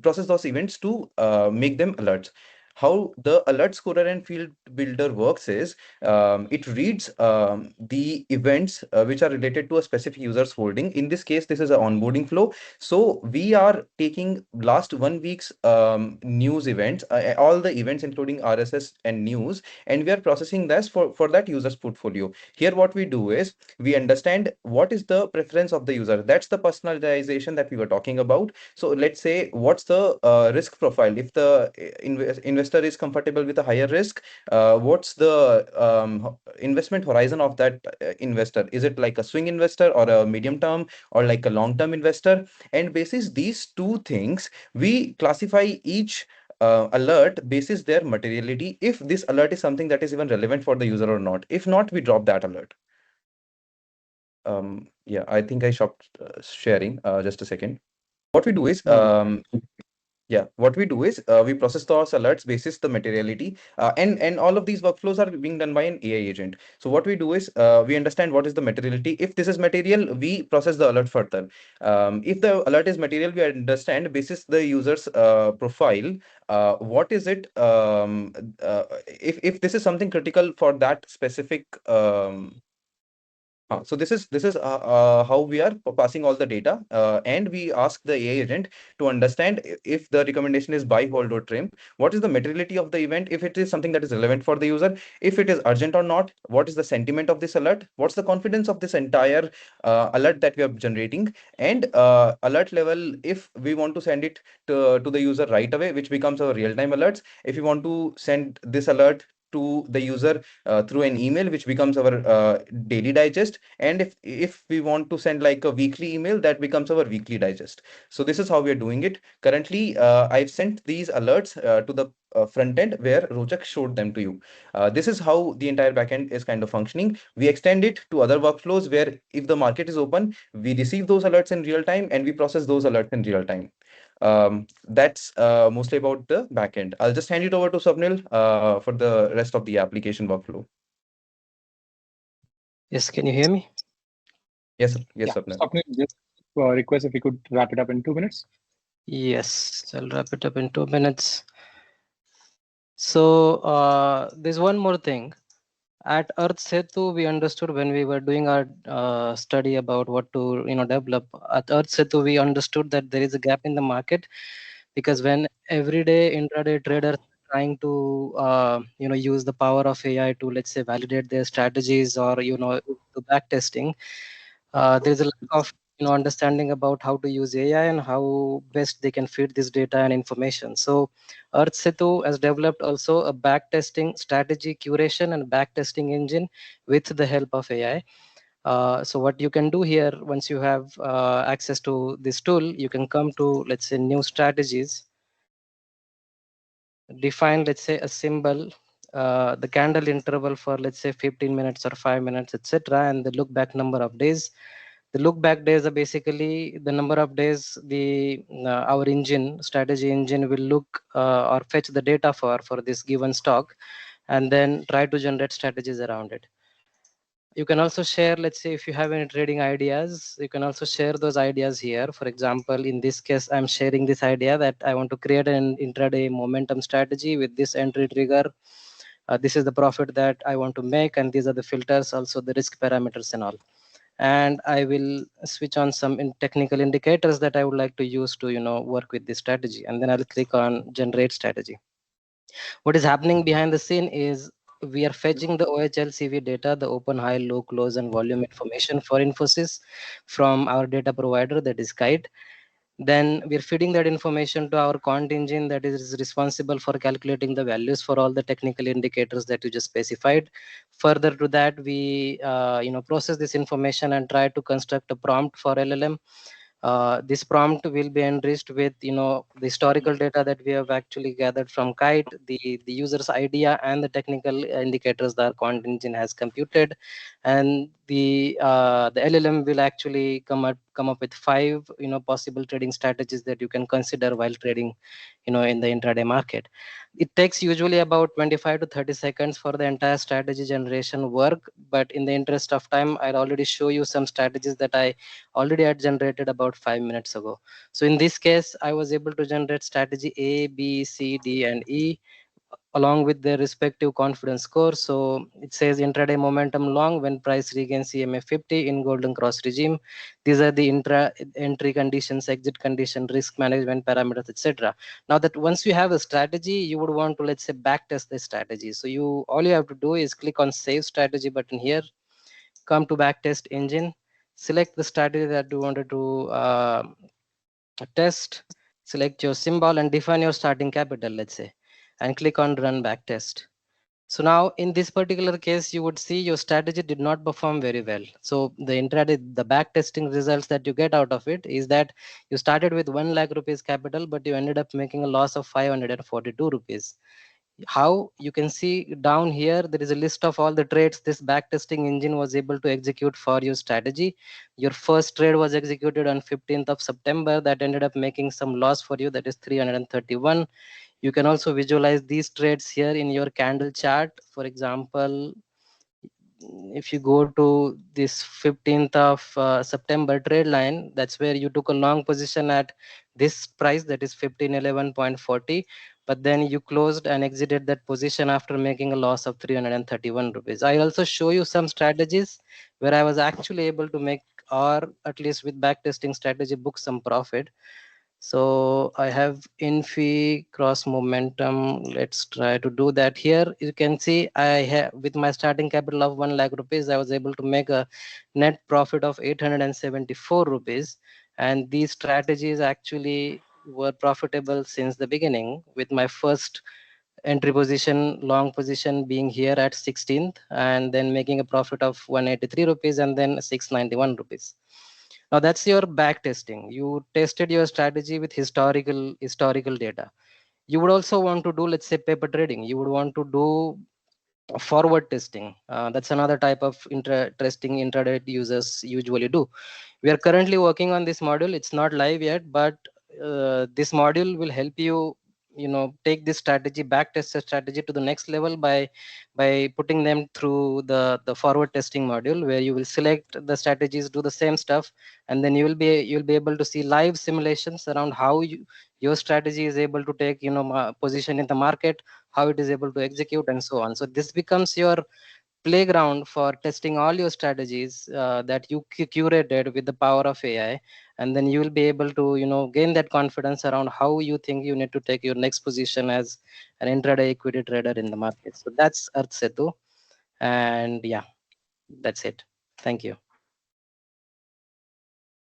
process those events to make them alerts. How the alert scorer and field builder works is it reads the events which are related to a specific user's holding. In this case, this is an onboarding flow. So we are taking last 1 week's news events, all the events including RSS and news, and we are processing this for that user's portfolio. Here, what we do is we understand what is the preference of the user. That's the personalization that we were talking about. So let's say what's the risk profile. If the investor is comfortable with a higher risk, what's the investment horizon of that investor? Is it like a swing investor or a medium term or like a long term investor? And basis these 2 things, we classify each alert basis their materiality, if this alert is something that is even relevant for the user or not. If not, we drop that alert. Yeah, I think I stopped sharing. Just a second. What we do is what we do is we process those alerts basis the materiality, and all of these workflows are being done by an AI agent. So what we do is we understand what is the materiality. If this is material, we process the alert further. If the alert is material, we understand basis the user's profile. What is it? If this is something critical for that specific so this is how we are passing all the data, and we ask the AI agent to understand if the recommendation is buy, hold, or trim. What is the materiality of the event? If it is something that is relevant for the user, if it is urgent or not, what is the sentiment of this alert? What's the confidence of this entire alert that we are generating? And alert level, if we want to send it to the user right away, which becomes a real-time alerts. If you want to send this alert to the user through an email, which becomes our daily digest. And if we want to send like a weekly email, that becomes our weekly digest. So this is how we are doing it currently. I've sent these alerts to the front end where Rojak showed them to you. This is how the entire backend is kind of functioning. We extend it to other workflows where if the market is open, we receive those alerts in real time and we process those alerts in real time. That's mostly about the backend. I'll just hand it over to Swapnil for the rest of the application workflow. Yes, can you hear me? Yes, yes, Yeah, Swapnil. Swapnil, just request if we could wrap it up in 2 minutes. Yes, I'll wrap it up in 2 minutes. So there's one more thing. At Earth Setu, we understood when we were doing our study about what to develop. At Earth Setu, we understood that there is a gap in the market, because when everyday intraday traders are trying to use the power of AI to, let's say, validate their strategies or to back testing, there is a lack of understanding about how to use AI and how best they can feed this data and information. So Earth Setu has developed also a backtesting strategy curation and backtesting engine with the help of AI. So what you can do here, once you have access to this tool, you can come to, let's say, new strategies, define, let's say, a symbol, the candle interval for, let's say, 15 minutes or 5 minutes, etc., and the look back number of days. The look back days are basically the number of days the our engine, strategy engine, will look or fetch the data for this given stock, and then try to generate strategies around it. You can also share, let's say, if you have any trading ideas, you can also share those ideas here. For example, in this case, I'm sharing this idea that I want to create an intraday momentum strategy with this entry trigger. This is the profit that I want to make, and these are the filters, also the risk parameters and all. And I will switch on some technical indicators that I would like to use to work with this strategy, and then I'll click on generate strategy. What is happening behind the scene is we are fetching the OHLCV data, the open, high, low, close, and volume information for Infosys from our data provider, that is Kite. Then we're feeding that information to our quant engine that is responsible for calculating the values for all the technical indicators that you just specified. Further to that, we process this information and try to construct a prompt for LLM. This prompt will be enriched with the historical data that we have actually gathered from Kite, the user's idea, and the technical indicators that our quant engine has computed. And the LLM will actually come up with 5 possible trading strategies that you can consider while trading in the intraday market. It takes usually about 25 to 30 seconds for the entire strategy generation work, but in the interest of time, I'll already show you some strategies that I already had generated about 5 minutes ago. So in this case, I was able to generate strategy A, B, C, D, and E along with their respective confidence score. So it says intraday momentum long when price regains EMA 50 in golden cross regime. These are the entry conditions, exit condition, risk management parameters, etc. Now that once you have a strategy, you would want to, let's say, backtest the strategy. So all you have to do is click on save strategy button here, come to backtest engine, select the strategy that you wanted to test, select your symbol and define your starting capital, let's say, and click on run backtest. So now in this particular case, you would see your strategy did not perform very well. So the intraday, the back testing results that you get out of it is that you started with 1 lakh rupees capital, but you ended up making a loss of 542 rupees. How you can see down here, there is a list of all the trades this backtesting engine was able to execute for your strategy. Your first trade was executed on 15th of September that ended up making some loss for you, that is 331. You can also visualize these trades here in your candle chart. For example, if you go to this 15th of September trade line, that's where you took a long position at this price, that is 1511.40, but then you closed and exited that position after making a loss of 331 rupees. I also show you some strategies where I was actually able to make, or at least with backtesting strategy, book some profit. So I have Infi cross momentum. Let's try to do that here. You can see I have, with my starting capital of 1 lakh rupees, I was able to make a net profit of 874 rupees. And these strategies actually were profitable since the beginning. With my first entry position, long position being here at 16th, and then making a profit of 183 rupees and then 691 rupees. Now that's your back testing. You tested your strategy with historical data. You would also want to do, let's say, paper trading. You would want to do forward testing. That's another type of interesting intraday users usually do. We are currently working on this module. It's not live yet, but this module will help you, take this strategy, back test strategy to the next level by putting them through the forward testing module, where you will select the strategies, do the same stuff, and then you'll be able to see live simulations around how your strategy is able to take, position in the market, how it is able to execute, and so on. So this becomes your playground for testing all your strategies that you curated with the power of AI, and then you will be able to, gain that confidence around how you think you need to take your next position as an intraday equity trader in the market. So that's Arth Setu, and yeah, that's it. Thank you.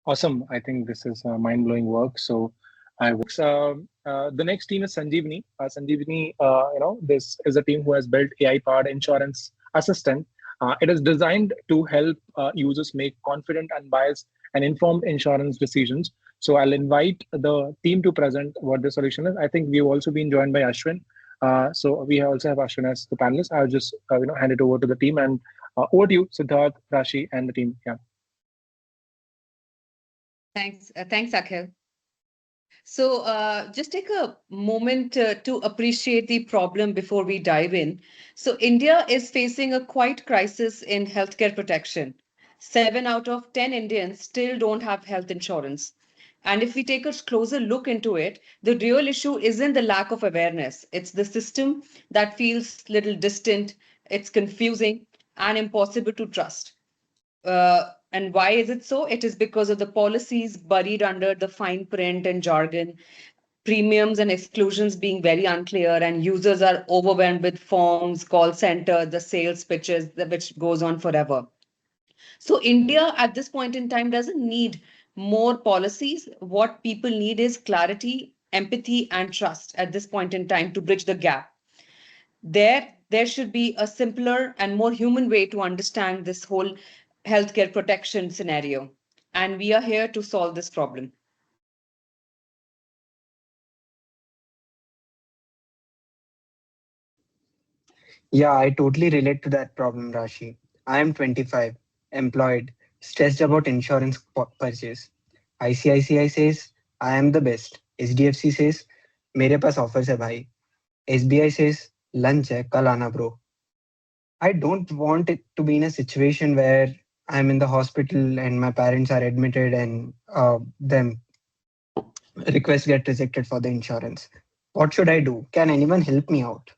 Awesome. I think this is mind-blowing work. So the next team is Sanjeevani. Sanjeevani, this is a team who has built AI-powered insurance assistant. It is designed to help users make confident, unbiased, and informed insurance decisions. So I'll invite the team to present what the solution is. I think we've also been joined by Ashwin. So we also have Ashwin as the panelist. I'll just hand it over to the team, and over to you, Siddharth, Rashi, and the team. Yeah. Thanks, Akhil. So just take a moment to appreciate the problem before we dive in. So India is facing a quite crisis in healthcare protection. 7 out of 10 Indians still don't have health insurance. And if we take a closer look into it, the real issue isn't the lack of awareness. It's the system that feels little distant, it's confusing and impossible to trust. And why is it so? It is because of the policies buried under the fine print and jargon, premiums and exclusions being very unclear, and users are overwhelmed with forms, call center, the sales pitches, which goes on forever. So India at this point in time doesn't need more policies. What people need is clarity, empathy, and trust at this point in time to bridge the gap. There should be a simpler and more human way to understand this whole healthcare protection scenario. And we are here to solve this problem. Yeah, I totally relate to that problem, Rashi. I am 25, employed, stressed about insurance purchase. ICICI says, I am the best. HDFC says, मेरे पास offers है भाई. SBI says, lunch है, कल आना bro. I don't want it to be in a situation where I'm in the hospital and my parents are admitted and them requests get rejected for the insurance. What should I do? Can anyone help me out?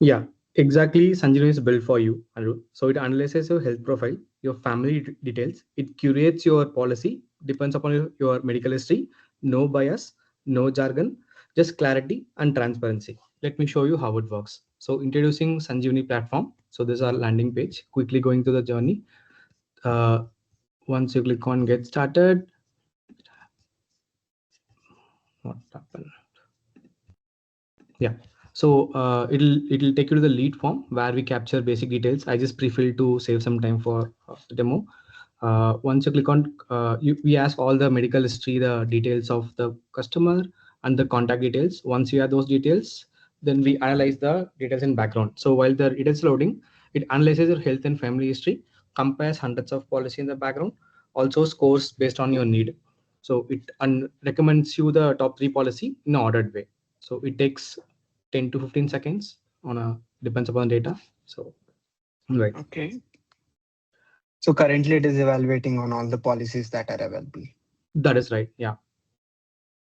Yeah, exactly. Sanjana is built for you, Anirudh. So it analyzes your health profile, your family details. It curates your policy, depends upon your medical history. No bias, no jargon, just clarity and transparency. Let me show you how it works. So introducing Sanjeevani platform. So this is our landing page. Quickly going through the journey. Once you click on get started, what happened? Yeah. So it'll take you to the lead form where we capture basic details. I just pre-filled to save some time for the demo. Once you click on, we ask all the medical history, the details of the customer and the contact details. Once you have those details, then we analyze the details in background. So while the details loading, it analyzes your health and family history, compares hundreds of policy in the background, also scores based on your need. So it recommends you the top 3 policy in an ordered way. So it takes 10 to 15 seconds on a depends upon data. So right. Okay. So currently it is evaluating on all the policies that are available. That is right. Yeah.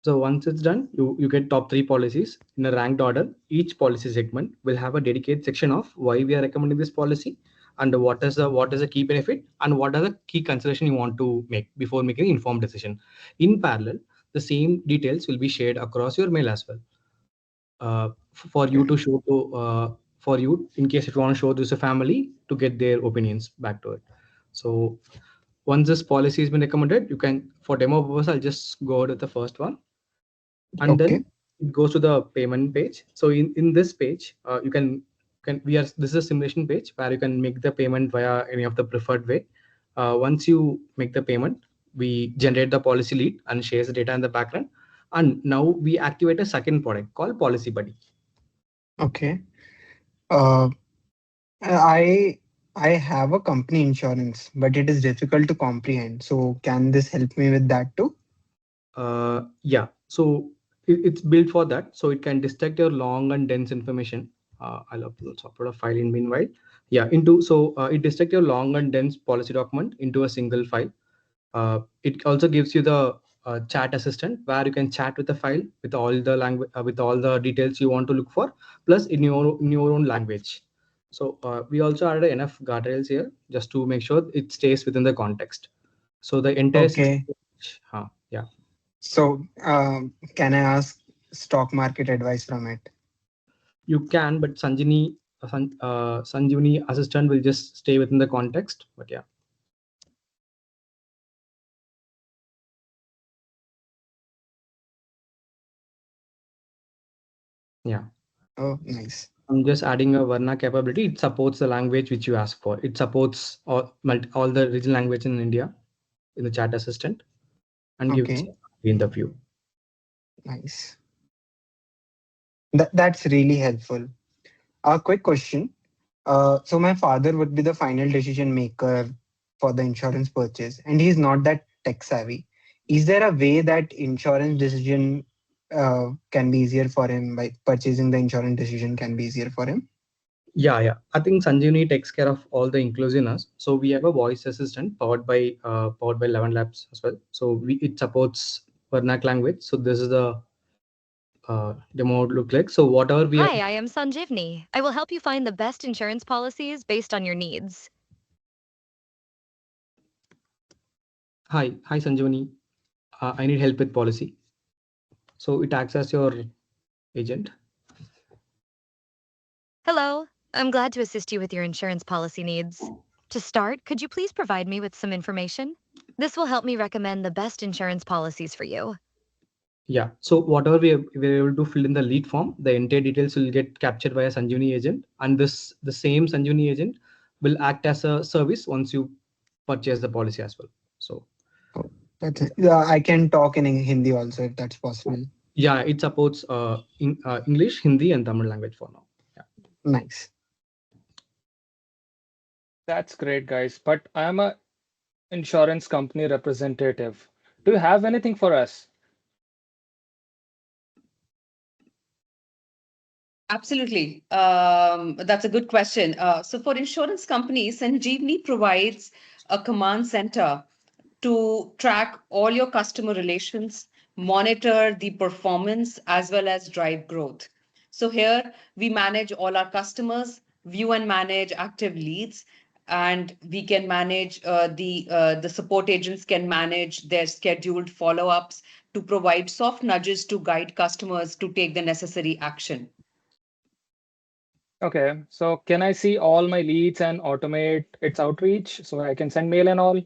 So once it's done, you get top 3 policies in a ranked order. Each policy segment will have a dedicated section of why we are recommending this policy and what is the key benefit and what are the key consideration you want to make before making an informed decision. In parallel, the same details will be shared across your mail as well. For you to show to for you in case if you want to show this to family to get their opinions back to it. So once this policy has been recommended, you can for demo purpose I'll just go to the first one, and then it goes to the payment page. So in this page, you can this is a simulation page where you can make the payment via any of the preferred way. Once you make the payment, we generate the policy lead and shares the data in the background. And now we activate a second product called Policy Buddy. Okay. Uh, I I have a company insurance, but it is difficult to comprehend. So can this help me with that too? Yeah, so it's built for that. So it can detect your long and dense information. I'll upload a file in meanwhile. Yeah, it detects your long and dense policy document into a single file. It also gives you the chat assistant where you can chat with the file with all the language with all the details you want to look for, plus in your own language. So we also added enough guardrails here just to make sure it stays within the context. So the entire Okay. yeah. So can I ask stock market advice from it? You can, but Sanjeevani assistant will just stay within the context. But yeah. Yeah. Oh, nice. I'm just adding a Varna capability. It supports the language which you ask for. It supports all the regional language in India in the chat assistant and gives Okay. in the view. Nice. That's really helpful. A quick question. So my father would be the final decision maker for the insurance purchase, and he's not that tech savvy. Is there a way that insurance decision can be easier for him by purchasing the insurance decision can be easier for him? Yeah. I think Sanjeevani takes care of all the inclusiveness. So we have a voice assistant powered by 11 Labs as well. So it supports Varnak language. So this is the demo look like. So whatever we have. Hi, I am Sanjivni. I will help you find the best insurance policies based on your needs. Hi Sanjeevani. I need help with policy. So it acts as your agent. Hello, I'm glad to assist you with your insurance policy needs. To start, could you please provide me with some information? This will help me recommend the best insurance policies for you. Yeah. So whatever we're able to fill in the lead form, the entire details will get captured by a Sanjeevani agent, and the same Sanjeevani agent will act as a service once you purchase the policy as well. So Oh, that's it. Yeah, I can talk in Hindi also if that's possible. yeah, it supports English, Hindi, and Tamil language for now. Yeah. Nice. That's great, guys. But I'm a insurance company representative. Do you have anything for us? Absolutely. That's a good question. So for insurance companies, Sanjeevni provides a command center to track all your customer relations, monitor the performance, as well as drive growth. So here we manage all our customers, view and manage active leads, and we can manage the support agents can manage their scheduled follow-ups to provide soft nudges to guide customers to take the necessary action. Okay, so can I see all my leads and automate its outreach so I can send mail and all?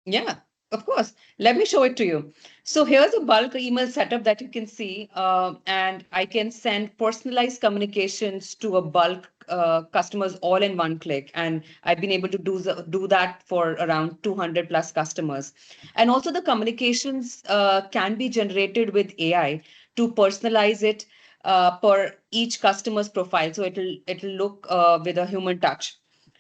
Yeah, of course. Let me show it to you. So here's a bulk email setup that you can see, and I can send personalized communications to a bulk customers all in one click. And I've been able to do that for around 200 plus customers. And also the communications can be generated with AI to personalize it per each customer's profile. So it'll look with a human touch.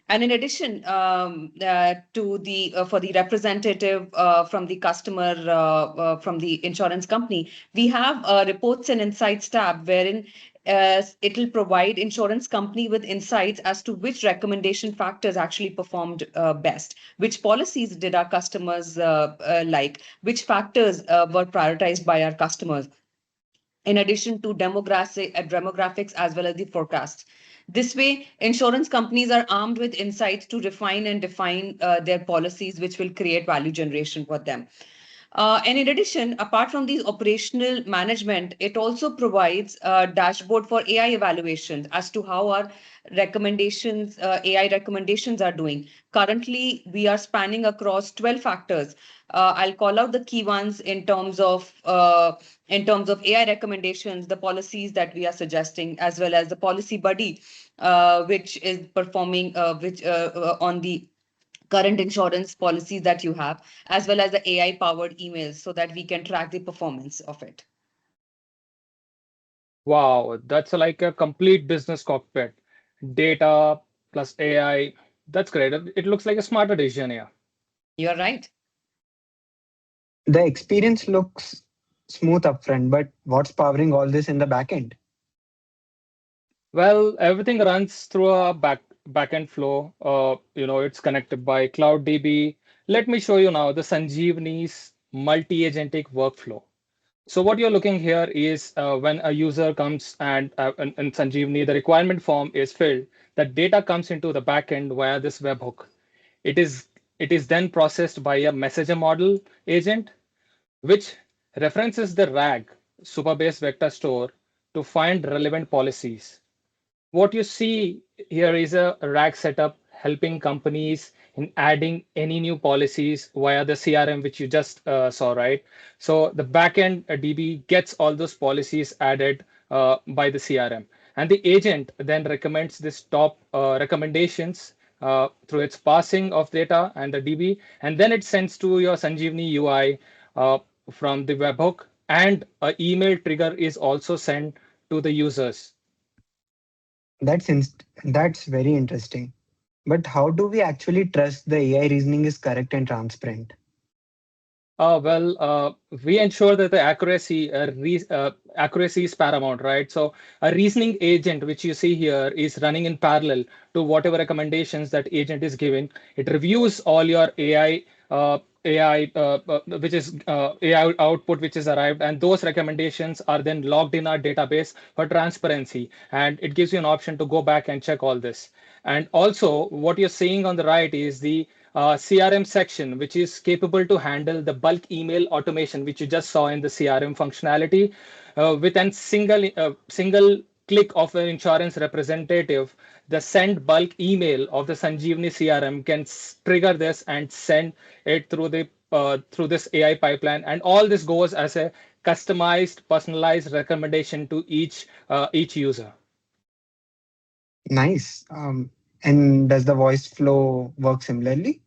And in addition to the for the representative from the customer from the insurance company, we have a reports and insights tab wherein it will provide insurance company with insights as to which recommendation factors actually performed best, which policies did our customers like, which factors were prioritized by our customers in addition to demographics as well as the forecasts. This way, insurance companies are armed with insights to refine and define their policies, which will create value generation for them. And in addition, apart from these operational management, it also provides a dashboard for AI evaluations as to how our recommendations, AI recommendations are doing. Currently, we are spanning across 12 factors. I'll call out the key ones in terms of AI recommendations, the policies that we are suggesting, as well as the policy buddy, which is performing which on the current insurance policies that you have, as well as the AI powered emails so that we can track the performance of it. Wow, that's like a complete business cockpit. Data plus AI. That's great. It looks like a smarter decision here. You're right. The experience looks smooth upfront, but what's powering all this in the backend? Well, everything runs through a backend flow. It's connected by Cloud DB. Let me show you now the Sanjeevani's multi-agentic workflow. So what you're looking here is when a user comes and in Sanjeevani, the requirement form is filled. The data comes into the backend via this webhook. It is it is then processed by a messenger model agent, which references the RAG, Superbase Vector Store, to find relevant policies. What you see here is a RAG setup helping companies in adding any new policies via the CRM, which you just saw, right? So the backend DB gets all those policies added by the CRM. And the agent then recommends this top recommendations through its passing of data and the DB. And then it sends to your Sanjeevani UI from the webhook. And an email trigger is also sent to the users. That's very interesting. But how do we actually trust the AI reasoning is correct and transparent? We ensure that the accuracy is paramount, right? So a reasoning agent, which you see here, is running in parallel to whatever recommendations that agent is giving. It reviews all your which is AI output which is arrived, and those recommendations are then logged in our database for transparency, and it gives you an option to go back and check all this. And also, what you're seeing on the right is the CRM section, which is capable to handle the bulk email automation, which you just saw in the CRM functionality, with a single click of an insurance representative. The send bulk email of the Sanjeevani CRM can trigger this and send it through this AI pipeline, and all this goes as a customized, personalized recommendation to each user. Nice. And does the voice flow work similarly?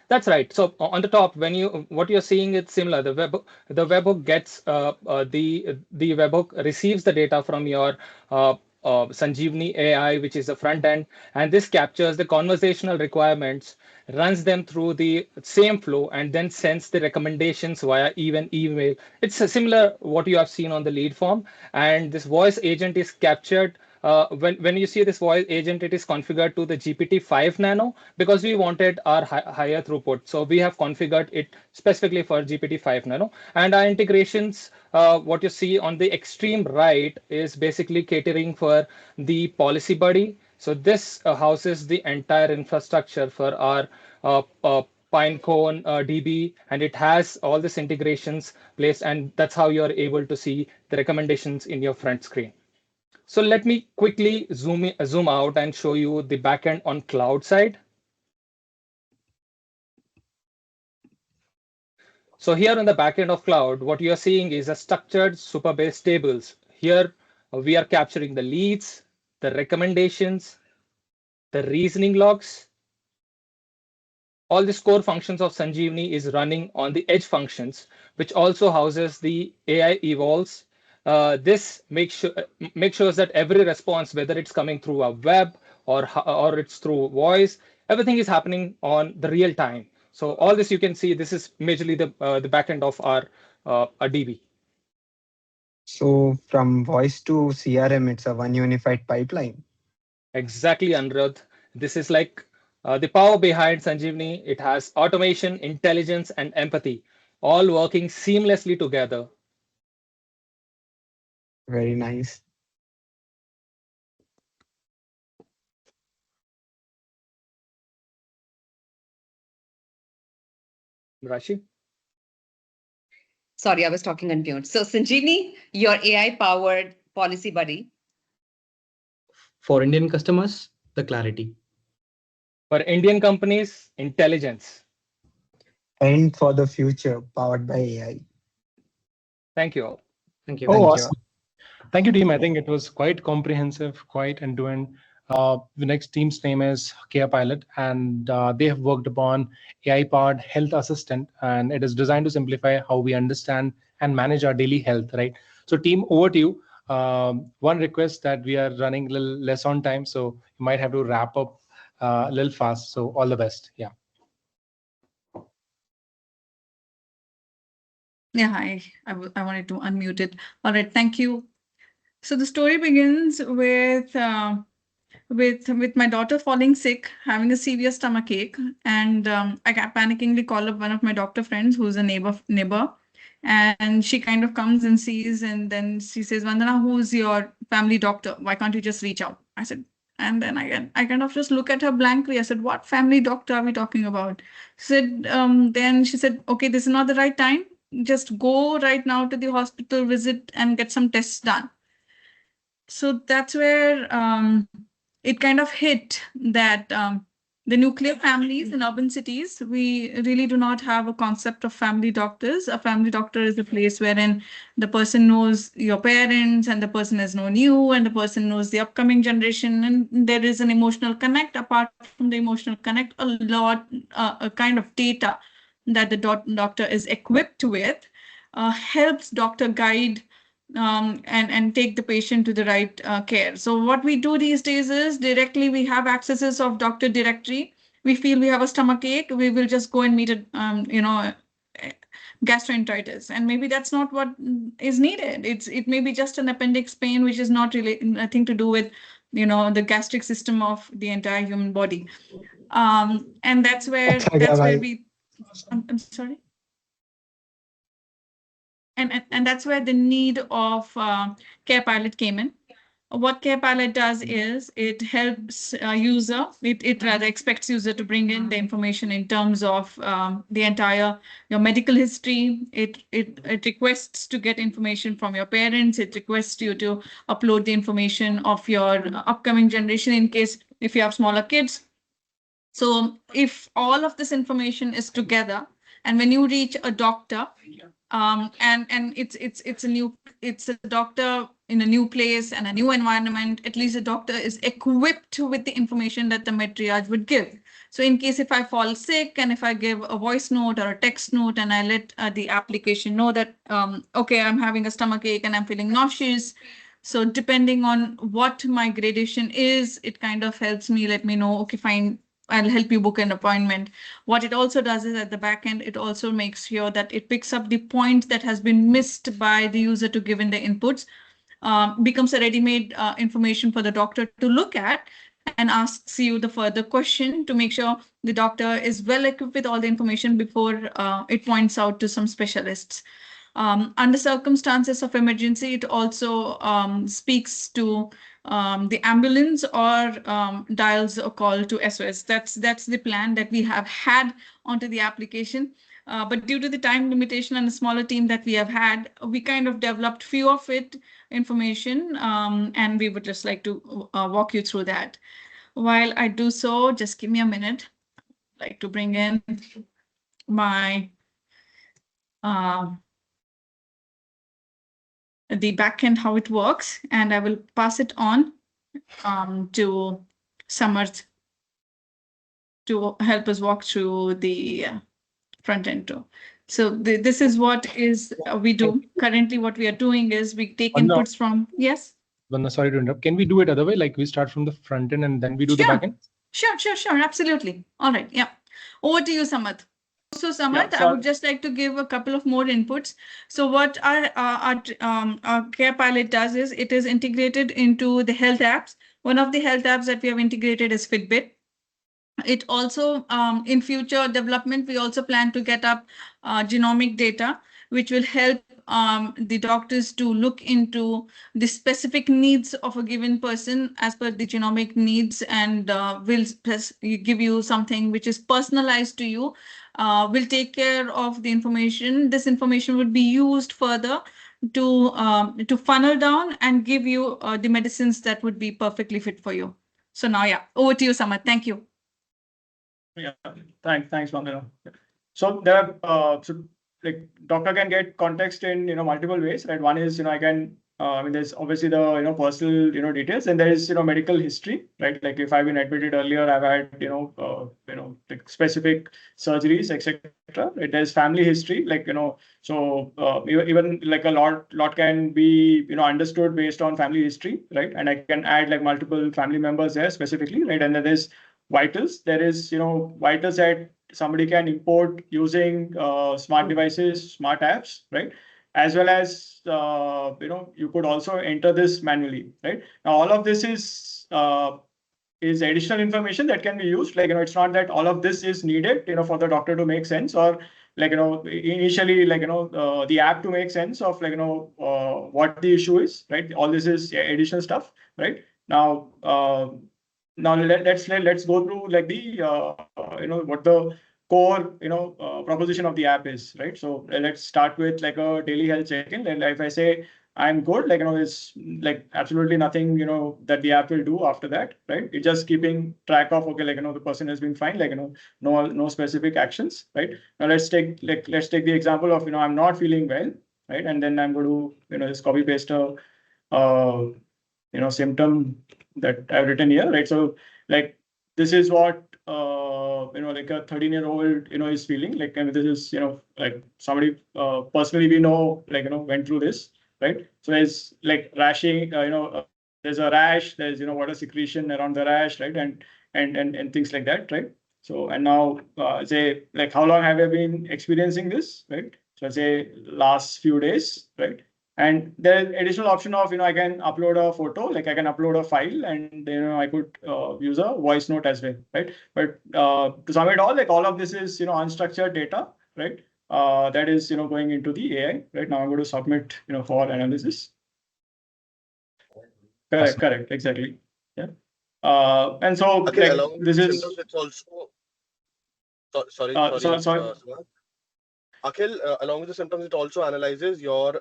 That's right. So on the top, what you're seeing is similar. The webhook gets the webhook receives the data from your Sanjeevani AI, which is the front end, and this captures the conversational requirements, runs them through the same flow, and then sends the recommendations via even email. It's similar what you have seen on the lead form, and this voice agent is captured. When you see this voice agent, it is configured to the GPT-5 Nano because we wanted our higher throughput. So we have configured it specifically for GPT-5 Nano. And our integrations, what you see on the extreme right is basically catering for the policy buddy. So this houses the entire infrastructure for our Pinecone DB, and it has all these integrations placed, and that's how you're able to see the recommendations in your front screen. So let me quickly zoom out and show you the backend on cloud side. So here on the backend of cloud, what you are seeing is a structured Superbase tables. Here we are capturing the leads, the recommendations, the reasoning logs. All the core functions of Sanjeevani is running on the edge functions, which also houses the AI evolves. This make sure that every response, whether it's coming through a web or it's through voice, everything is happening on the real time. So all this you can see. This is majorly the backend of our DB. So from voice to CRM, it's a one unified pipeline. Exactly, Anirudh. This is like the power behind Sanjeevani. It has automation, intelligence, and empathy, all working seamlessly together. Very nice. Rashi? Sorry, I was talking on mute. So Sanjeevni, your AI-powered policy buddy. For Indian customers, the clarity. For Indian companies, intelligence. And for the future, powered by AI. Thank you all. Thank you. Oh, Thank awesome. Thank you, team. I think it was quite comprehensive, quite end-to-end. The next team's name is Kia Pilot, and they have worked upon AI-powered health assistant, and it is designed to simplify how we understand and manage our daily health. Right. So, team, over to you. One request that we are running a little less on time, so you might have to wrap up a little fast. So, all the best. Yeah. Yeah, I wanted to unmute it. All right, thank you. So the story begins with my daughter falling sick, having a severe stomach ache, and I panickingly call up one of my doctor friends who's a neighbor, and she kind of comes and sees, and then she says, "Vandana, who's your family doctor? Why can't you just reach out?" I said, and then I kind of just look at her blankly. I said, "What family doctor are we talking about?" She said, then she said, "Okay, this is not the right time. Just go right now to the hospital, visit, and get some tests done." So that's where it kind of hit that the nuclear families in urban cities, we really do not have a concept of family doctors. A family doctor is a place wherein the person knows your parents and the person has known you and the person knows the upcoming generation, and there is an emotional connect. Apart from the emotional connect, a lot, a kind of data that the doctor is equipped with helps doctor guide and take the patient to the right care. So what we do these days is directly we have accesses of doctor directory. We feel we have a stomach ache, we will just go and meet a gastroenteritis, and maybe that's not what is needed. It may be just an appendix pain, which is not really nothing to do with the gastric system of the entire human body. And that's where we. I'm sorry. And that's where the need of Care Pilot came in. What Care Pilot does is it helps it rather expects user to bring in the information in terms of the entire your medical history. It requests to get information from your parents. It requests you to upload the information of your upcoming generation in case if you have smaller kids. So if all of this information is together, and when you reach a doctor, and it's a doctor in a new place and a new environment, at least the doctor is equipped with the information that the med triage would give. So in case if I fall sick and if I give a voice note or a text note and I let the application know that, okay, I'm having a stomach ache and I'm feeling nauseous. So depending on what my gradation is, it kind of helps me let me know, okay, fine, I'll help you book an appointment. What it also does is at the back end, it also makes sure that it picks up the point that has been missed by the user to give in the inputs, becomes a ready-made information for the doctor to look at and asks you the further question to make sure the doctor is well equipped with all the information before it points out to some specialists. Under circumstances of emergency, it also speaks to the ambulance or dials a call to SOS. That's the plan that we have had onto the application. But due to the time limitation and the smaller team that we have had, we kind of developed few of it information, and we would just like to walk you through that. While I do so, just give me a minute. I'd like to bring in my the backend, how it works, and I will pass it on to Samarth to help us walk through the front end too. So this is what is we do. Currently, what we are doing is we take inputs from, yes? Vandana, sorry to interrupt. Can we do it other way? Like we start from the front end and then we do the back end? Sure, absolutely. All right, yeah. Over to you, Samarth. So Samarth, I would just like to give a couple of more inputs. So what our Care Pilot does is it is integrated into the health apps. One of the health apps that we have integrated is Fitbit. It also, in future development, we also plan to get up genomic data, which will help the doctors to look into the specific needs of a given person as per the genomic needs, and will give you something which is personalized to you will take care of the information. This information would be used further to funnel down and give you the medicines that would be perfectly fit for you. So now, yeah, over to you, Samad. Thank you. Yeah, thanks, Vandana. So there are like doctor can get context in multiple ways, right? One is I can I mean there's obviously the personal details, and there is medical history, right? Like if I've been admitted earlier, I've had like specific surgeries, etc. Right? There's family history, like so even like a lot can be understood based on family history, right? And I can add like multiple family members there specifically, right? And then there's vitals. There is vitals that somebody can import using smart devices, smart apps, right? As well as you could also enter this manually, right? Now all of this is additional information that can be used. Like it's not that all of this is needed for the doctor to make sense, or like initially like the app to make sense of like what the issue is, right? All this is additional stuff, right? Now let's go through like the what the core proposition of the app is, right? So let's start with like a daily health check-in. And if I say I'm good, like there's like absolutely nothing that the app will do after that, right? It's just keeping track of, okay, like the person has been fine, like no specific actions, right? Now let's take the example of I'm not feeling well, right? And then I'm going to just copy paste a symptom that I've written here, right? So like this is what like a 13-year-old is feeling like, and this is like somebody personally we know like went through this, right? So there's like rashing, there's a rash, there's water secretion around the rash, right? And things like that, right? So and now say like how long have I been experiencing this, right? So say last few days, right? And there's additional option of I can upload a photo, like I can upload a file, and I could use a voice note as well, right? But to sum it all, like all of this is unstructured data, right? That is going into the AI, right? Now I'm going to submit for analysis. Correct, exactly. Yeah. And so Okay, like along with this the is symptoms, it's also sorry. sorry. Akhil, along with the symptoms, it also analyzes your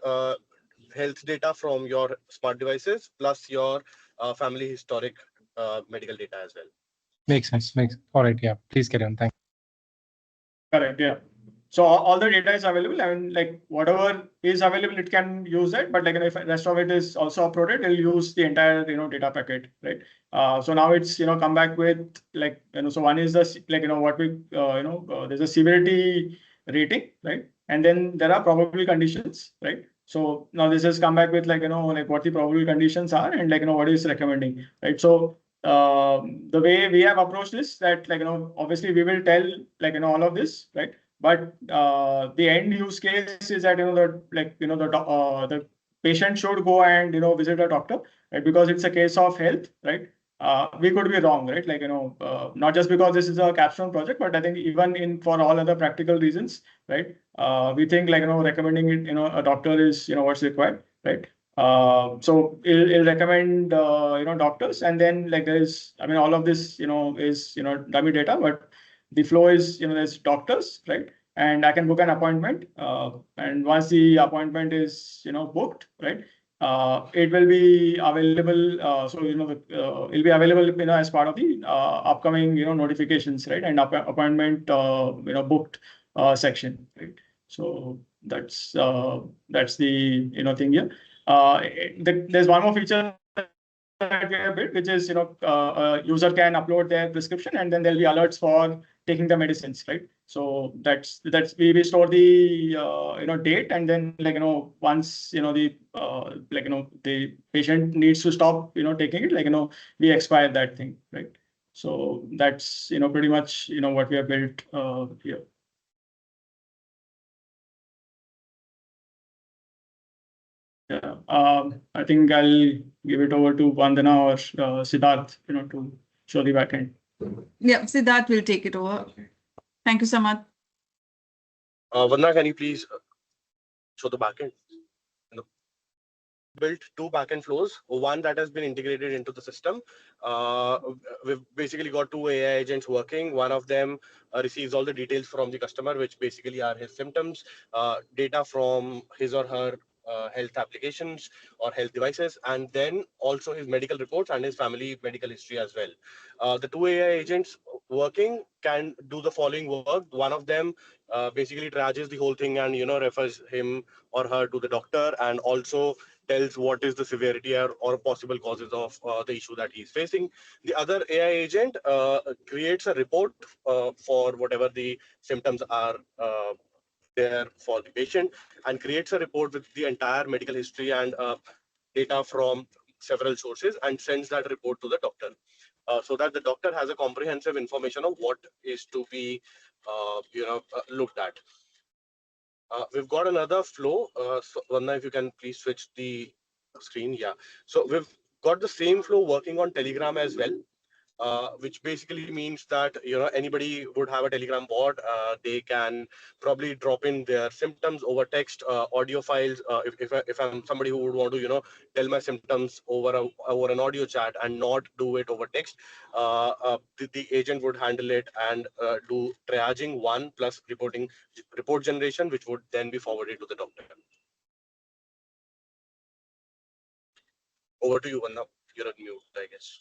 health data from your smart devices plus your family historic medical data as well. Makes sense. All right. Yeah. Please carry on. Thanks. Correct. Yeah. So all the data is available. I mean, like whatever is available, it can use that. But like if the rest of it is also uploaded, it'll use the entire data packet, right? So now it's come back with like so one is the like what we there's a severity rating, right? And then there are probable conditions, right? So now this has come back with like like what the probable conditions are and like what is recommending, right? So the way we have approached this, that like obviously we will tell like all of this, right? But the end use case is that the patient should go and visit a doctor, right? Because it's a case of health, right? We could be wrong, right? Like not just because this is a capstone project, but I think even for all other practical reasons, right? We think like recommending it a doctor is what's required, right? So it'll recommend doctors, and then like there's I mean all of this is dummy data, but the flow is there's doctors, right? And I can book an appointment, and once the appointment is booked, right? It will be available. So it'll be available as part of the upcoming notifications, right? And appointment booked section, right? So that's the thing here. There's one more feature that we have built, which is a user can upload their prescription, and then there'll be alerts for taking the medicines, right? So that's we store the date, and then like once the like the patient needs to stop taking it, like we expire that thing, right? So that's pretty much what we have built here. Yeah, I think I'll give it over to Vandana or Siddharth, to show the backend. Yeah, Siddharth will take it over. Thank you, Samad. Vandana, can you please show the backend? built two backend flows. One that has been integrated into the system. We've basically got two AI agents working. One of them receives all the details from the customer, which basically are his symptoms, data from his or her health applications or health devices, and then also his medical reports and his family medical history as well. The two AI agents working can do the following work. One of them basically triages the whole thing and refers him or her to the doctor, and also tells what is the severity or possible causes of the issue that he's facing. The other AI agent creates a report for whatever the symptoms are there for the patient, and creates a report with the entire medical history and data from several sources, and sends that report to the doctor, so that the doctor has a comprehensive information of what is to be looked at. We've got another flow. So Vanna, if you can please switch the screen. Yeah. So we've got the same flow working on Telegram as well. Which basically means that anybody would have a Telegram bot. They can probably drop in their symptoms over text, audio files. If I'm somebody who would want to tell my symptoms over an audio chat and not do it over text, the agent would handle it and do triaging one plus report generation, which would then be forwarded to the doctor. Over to you, Vanna. You're on mute, I guess.